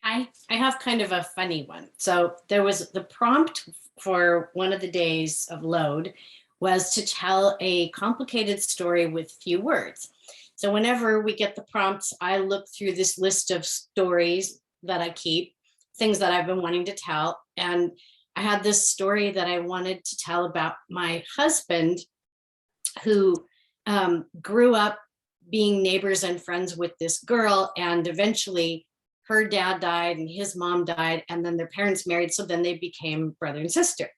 Speaker 6: I have kind of a funny one. So there was the prompt for one of the days of load was to tell a complicated story with few words. So whenever we get the prompts, I look through this list of stories that I keep, things that I've been wanting to tell. And I had this story that I wanted to tell about my husband who grew up being neighbors and friends with this girl, and eventually her dad died and his mom died, and then their parents married, so then they became brother and sister.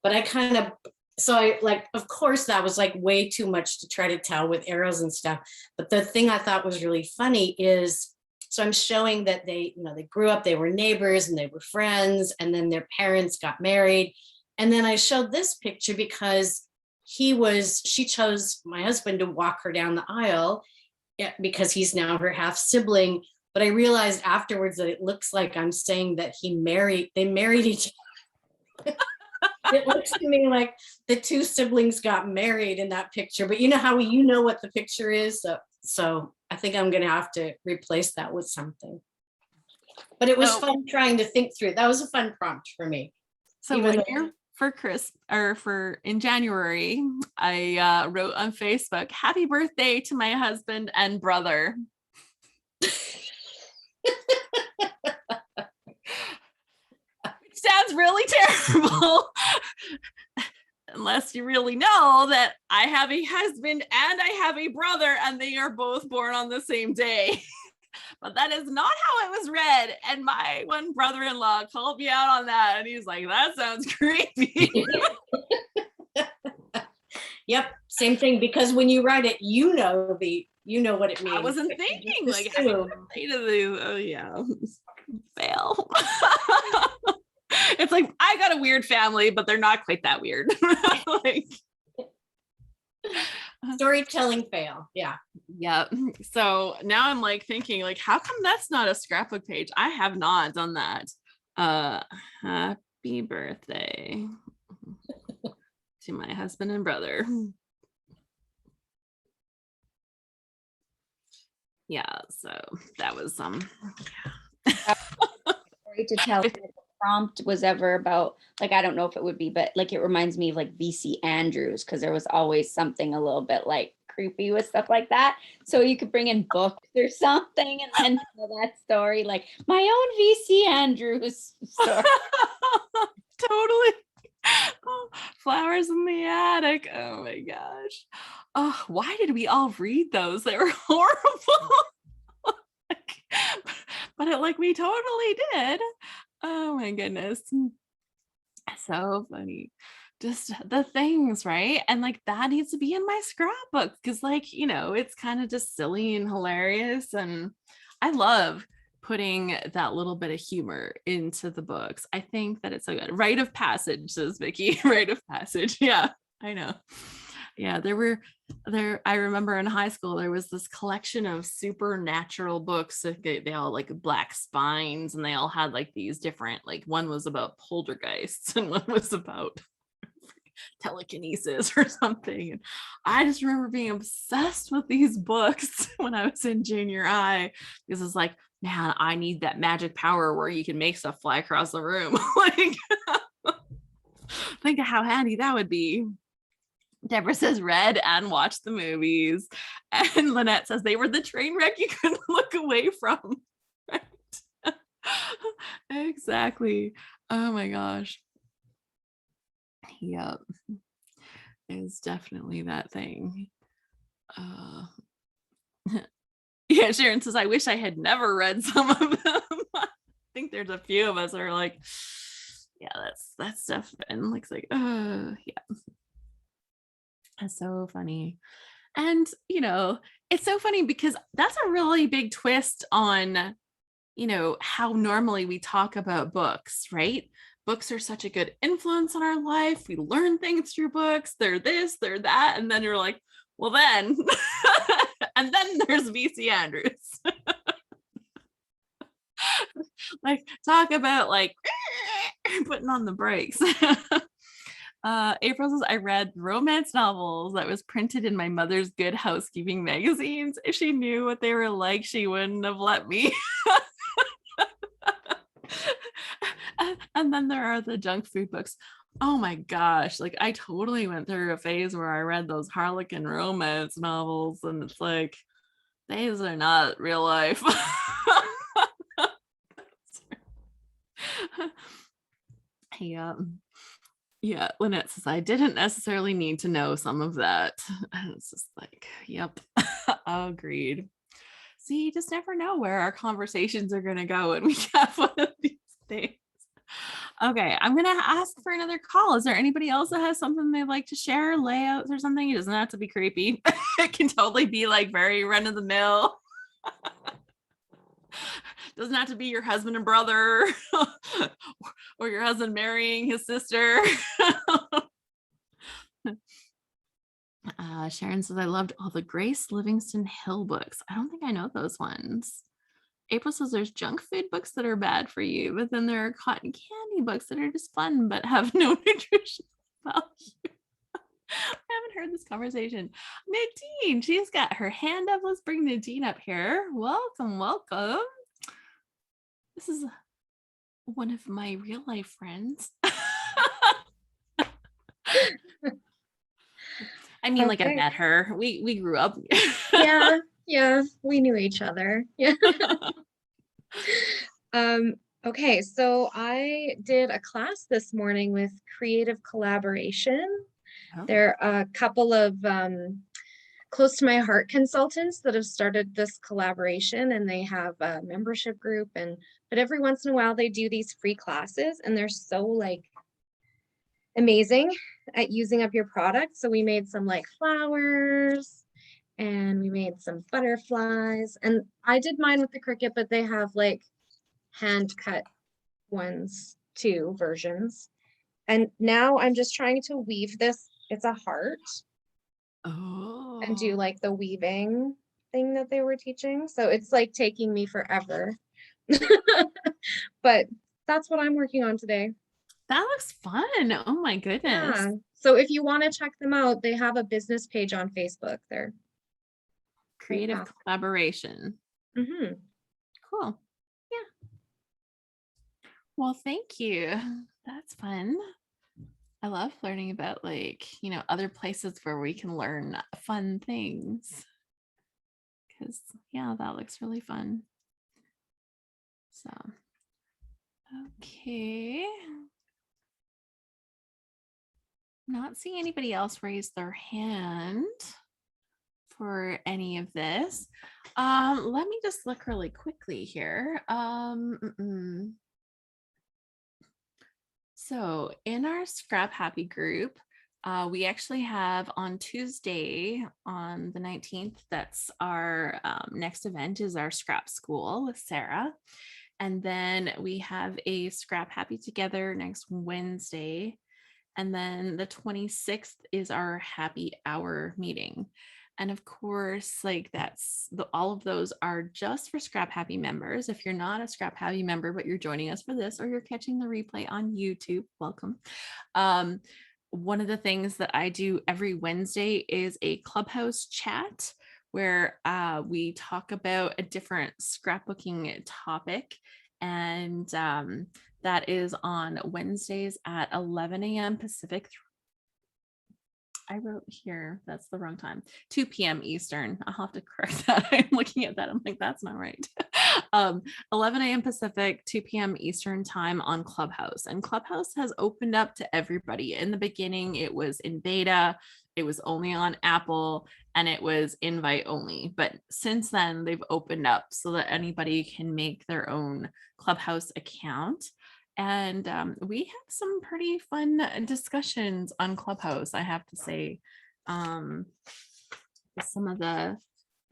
Speaker 6: But of course that was like way too much to try to tell with arrows and stuff. But the thing I thought was really funny is, so I'm showing that they grew up, they were neighbors and they were friends, and then their parents got married. And then I showed this picture because she chose my husband to walk her down the aisle because he's now her half sibling. But I realized afterwards that it looks like I'm saying that they married each other. It looks to me like the two siblings got married in that picture, but you know how you know what the picture is. So I think I'm going to have to replace that with something. But it was fun trying to think through. That was a fun prompt for me.
Speaker 1: So in January, I wrote on Facebook, "Happy birthday to my husband and brother." Sounds really terrible. Unless you really know that I have a husband and I have a brother and they are both born on the same day. But that is not how it was read. And my one brother-in-law called me out on that. And he was like, "That sounds creepy."
Speaker 6: Yep, same thing. Because when you write it, you know what it means.
Speaker 1: I wasn't thinking like happy birthday to the, oh yeah, fail. It's like, I got a weird family, but they're not quite that weird. Like,
Speaker 6: storytelling fail. Yeah.
Speaker 1: So now I'm like thinking, like, how come that's not a scrapbook page? I have not done that. Happy birthday to my husband and brother. Yeah, so that was
Speaker 5: Sorry to tell if the prompt was ever about, like, I don't know if it would be, but like it reminds me of like VC Andrews, because there was always something a little bit like creepy with stuff like that. So you could bring in books or something and then tell that story, like my own VC Andrews story.
Speaker 1: Totally. Oh, flowers in the attic. Oh my gosh. Oh, why did we all read those? They were horrible. Like, but we totally did. Oh my goodness. So funny. Just the things, right? And that needs to be in my scrapbook because it's kind of just silly and hilarious. And I love putting that little bit of humor into the books. I think that it's so good. Rite of passage, says Vicky. Rite of passage. Yeah, I know. Yeah, I remember in high school there was this collection of supernatural books. They all black spines, and they all had these different, one was about poltergeists and one was about telekinesis or something. And I just remember being obsessed with these books when I was in junior high because it's man, I need that magic power where you can make stuff fly across the room. Think of how handy that would be. Deborah says read and watched the movies. And Lynette says they were the train wreck you couldn't look away from. Right? Exactly. Oh my gosh. Yep. It's definitely that thing. Yeah, Sharon says, I wish I had never read some of them. I think there's a few of us that are yeah, that's stuff. And yeah. That's so funny. And, it's so funny because that's a really big twist on, how normally we talk about books, right? Books are such a good influence on our life. We learn things through books. They're this, they're that. And then you're well, then, and then there's VC Andrews. Talk about putting on the brakes. April says, I read romance novels that was printed in my mother's Good Housekeeping magazines. If she knew what they were like, she wouldn't have let me. And then there are the junk food books. Oh my gosh. I totally went through a phase where I read those Harlequin romance novels, and it's these are not real life. Yeah. Yeah, Lynette says, I didn't necessarily need to know some of that. And it's just yep, agreed. See, you just never know where our conversations are going to go when we have one of these things. Okay, I'm going to ask for another call. Is there anybody else that has something they'd like to share, layouts or something? It doesn't have to be creepy. It can totally be very run of the mill. Doesn't have to be your husband and brother or your husband marrying his sister. Sharon says, I loved all the Grace Livingston Hill books. I don't think I know those ones. April says there's junk food books that are bad for you, but then there are cotton candy books that are just fun but have no nutritional value. I haven't heard this conversation. Nadine, she's got her hand up. Let's bring Nadine up here. Welcome, welcome. This is one of my real life friends. I mean, I met her. We grew up.
Speaker 7: Yeah, we knew each other. Yeah. Okay, so I did a class this morning with Creative Collaboration.
Speaker 1: Oh.
Speaker 7: There are a couple of close to my heart consultants that have started this collaboration, and they have a membership group, but every once in a while they do these free classes, and they're so amazing at using up your product. So we made some flowers, and we made some butterflies, and I did mine with the Cricut, but they have hand cut ones too, versions. And now I'm just trying to weave this. It's a heart.
Speaker 1: Oh.
Speaker 7: And do the weaving thing that they were teaching. So it's taking me forever. But that's what I'm working on today.
Speaker 1: That looks fun. Oh my goodness.
Speaker 7: Yeah. So if you want to check them out, they have a business page on Facebook. They're
Speaker 1: Creative Collaboration.
Speaker 7: Mm-hmm.
Speaker 1: Cool. Yeah. Well, thank you. That's fun. I love learning about other places where we can learn fun things. Because yeah, that looks really fun. So, okay. not seeing anybody else raise their hand for any of this. Let me just look really quickly here. So in our Scrap Happy group, we actually have on Tuesday, on the 19th, that's our next event is our Scrap School with Sarah. And then we have a Scrap Happy Together next Wednesday. And then the 26th is our happy hour meeting. And of course, like all of those are just for Scrap Happy members. If you're not a Scrap Happy member, but you're joining us for this, or you're catching the replay on YouTube, welcome. One of the things that I do every Wednesday is a Clubhouse Chat where we talk about a different scrapbooking topic. And that is on Wednesdays at 11 a.m. Pacific. I wrote here, that's the wrong time, 2 p.m. Eastern. I'll have to correct that. I'm looking at that. I'm like, that's not right. 11 a.m. Pacific, 2 p.m. Eastern time on Clubhouse. And Clubhouse has opened up to everybody. In the beginning, it was in beta. It was only on Apple and it was invite only. But since then, they've opened up so that anybody can make their own Clubhouse account. And we have some pretty fun discussions on Clubhouse, I have to say. Some of the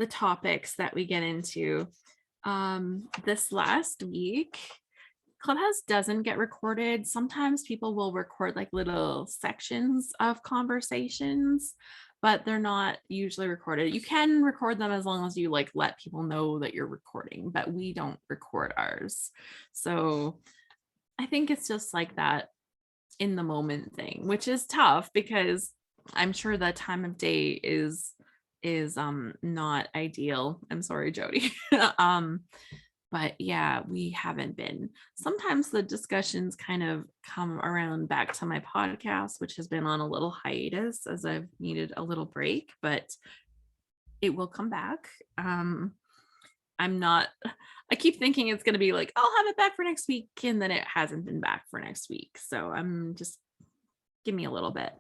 Speaker 1: topics that we get into. This last week, Clubhouse doesn't get recorded. Sometimes people will record like little sections of conversations, but they're not usually recorded. You can record them as long as you like let people know that you're recording, but we don't record ours. So I think it's just like that in the moment thing, which is tough because I'm sure the time of day is not ideal. I'm sorry, Jody. But yeah, we haven't been. Sometimes the discussions kind of come around back to my podcast, which has been on a little hiatus as I've needed a little break, but it will come back. I keep thinking it's going to be like, I'll have it back for next week. And then it hasn't been back for next week. So I'm just, give me a little bit.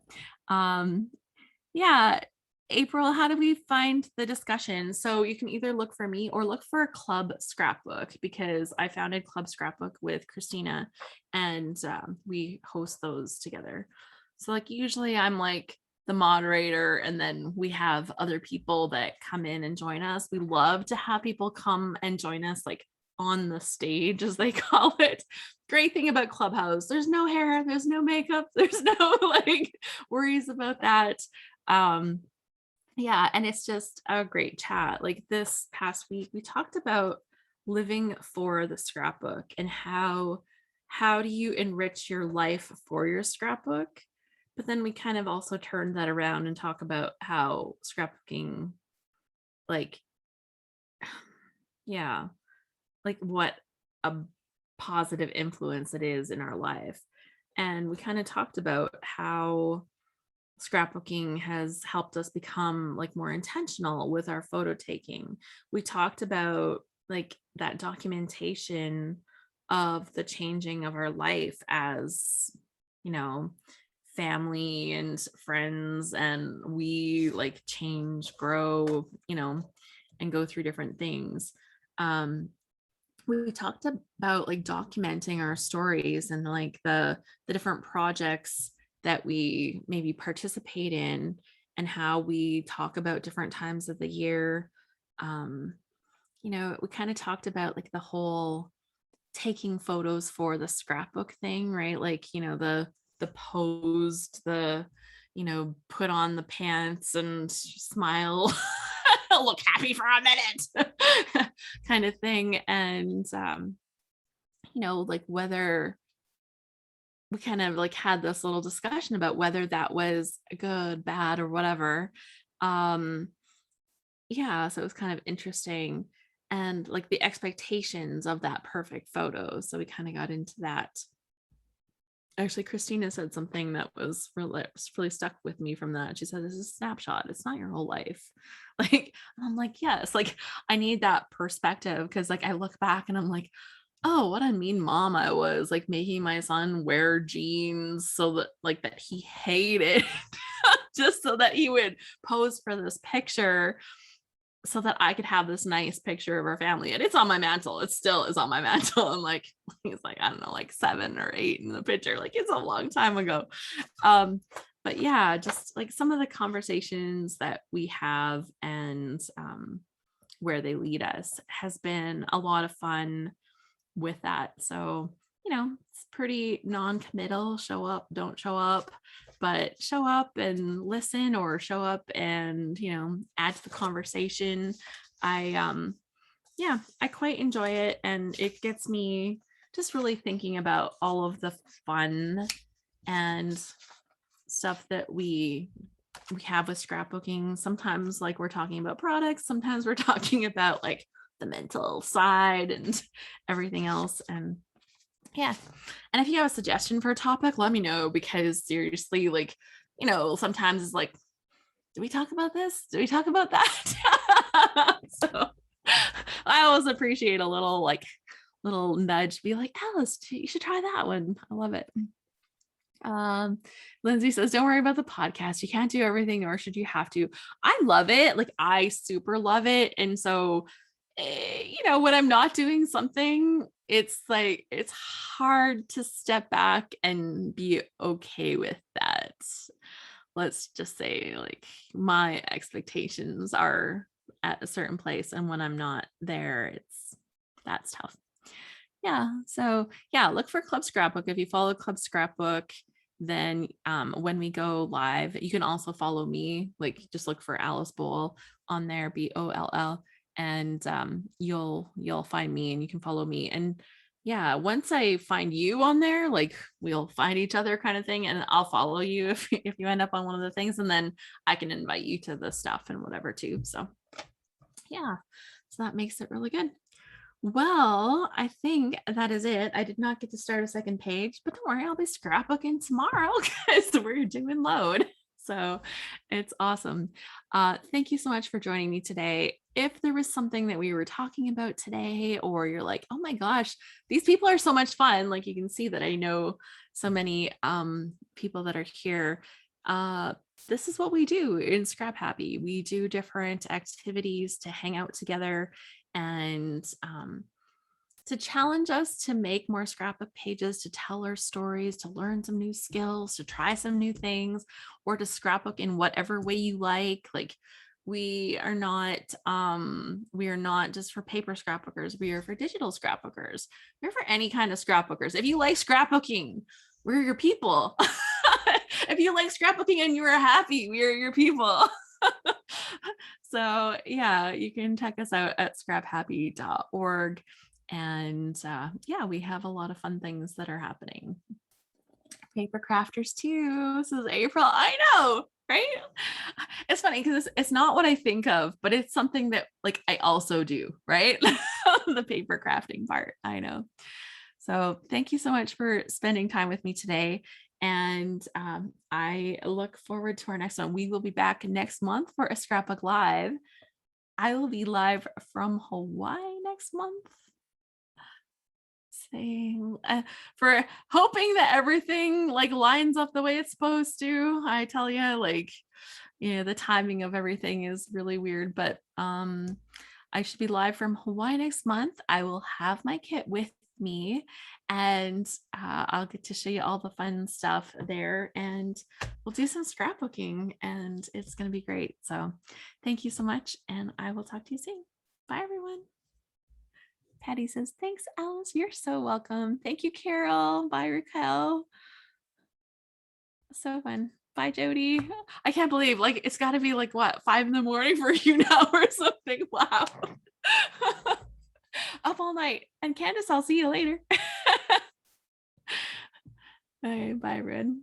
Speaker 1: Yeah. April, how do we find the discussion? So you can either look for me or look for Club Scrapbook, because I founded Club Scrapbook with Christina and we host those together. So like usually I'm like the moderator, and then we have other people that come in and join us. We love to have people come and join us like on the stage, as they call it. Great thing about Clubhouse, there's no hair, there's no makeup, there's no like worries about that. Yeah, and it's just a great chat. Like this past week, we talked about living for the scrapbook and how do you enrich your life for your scrapbook? But then we kind of also turned that around and talk about how scrapbooking, like, yeah, like what a positive influence it is in our life. And we kind of talked about how scrapbooking has helped us become like more intentional with our photo taking. We talked about like that documentation of the changing of our life as, you know, family and friends, and we like change, grow, you know, and go through different things. We talked about like documenting our stories and like the different projects that we maybe participate in, and how we talk about different times of the year. You know, we kind of talked about like the whole taking photos for the scrapbook thing, right? Like, you know, the posed, the, you know, put on the pants and smile, look happy for a minute kind of thing. And, you know, like whether we kind of like had this little discussion about whether that was good, bad, or whatever. Yeah, so it was kind of interesting, and like the expectations of that perfect photo. So we kind of got into that. Actually, Christina said something that was really stuck with me from that. She said, this is a snapshot. It's not your whole life. Like, I'm like, yes, like I need that perspective, because like I look back and I'm like, oh, what a mean mom I was, like making my son wear jeans so that like that he hated just so that he would pose for this picture so that I could have this nice picture of our family. And it's on my mantle. It still is on my mantle. I'm like, he's like, I don't know, like 7 or 8 in the picture. Like it's a long time ago. But yeah, just like some of the conversations that we have and where they lead us has been a lot of fun with that. So, it's pretty non-committal, show up, don't show up, but show up and listen or show up and, add to the conversation. I quite enjoy it, and it gets me just really thinking about all of the fun and stuff that we have with scrapbooking. Sometimes like we're talking about products, sometimes we're talking about like the mental side and everything else. And yeah. And if you have a suggestion for a topic, let me know, because seriously, like, sometimes it's like, do we talk about this? Do we talk about that? So I always appreciate a little nudge, be like, Alice, you should try that one. I love it. Lindsay says, don't worry about the podcast. You can't do everything, nor should you have to. I love it. Like I super love it. And so, when I'm not doing something, it's like, it's hard to step back and be okay with that. Let's just say like my expectations are at a certain place. And when I'm not there, that's tough. Yeah. So yeah, look for Club Scrapbook. If you follow Club Scrapbook, then when we go live, you can also follow me. Like just look for Alice Boll on there, BOLL, and you'll find me and you can follow me. And yeah, once I find you on there, like we'll find each other kind of thing, and I'll follow you if you end up on one of the things, and then I can invite you to the stuff and whatever too. So yeah, so that makes it really good. Well, I think that is it. I did not get to start a second page, but don't worry, I'll be scrapbooking tomorrow because we're doing load. So it's awesome. Thank you so much for joining me today. If there was something that we were talking about today, or you're like, oh my gosh, these people are so much fun. Like you can see that I know so many people that are here. This is what we do in Scrap Happy. We do different activities to hang out together and to challenge us to make more scrapbook pages, to tell our stories, to learn some new skills, to try some new things, or to scrapbook in whatever way you like. Like we are not just for paper scrapbookers. We are for digital scrapbookers. We're for any kind of scrapbookers. If you like scrapbooking, we're your people. If you like scrapbooking and you are happy, we are your people. So yeah, you can check us out at scraphappy.org. And yeah, we have a lot of fun things that are happening. Paper crafters too. This is April. I know, right? It's funny because it's not what I think of, but it's something that like I also do, right? The paper crafting part. I know. So thank you so much for spending time with me today. And I look forward to our next one. We will be back next month for a Scrapbook Live. I will be live from Hawaii next month. For hoping that everything like lines up the way it's supposed to. I tell you, like, the timing of everything is really weird, but I should be live from Hawaii next month. I will have my kit with me, and I'll get to show you all the fun stuff there, and we'll do some scrapbooking, and it's going to be great. So thank you so much, and I will talk to you soon. Bye everyone. Patty says, thanks, Alice. You're so welcome. Thank you, Carol. Bye, Raquel. So fun. Bye, Jody. I can't believe, like, it's got to be like, what, 5 in the morning for you now or something? Wow. Up all night. And Candace, I'll see you later. All right, bye, Red.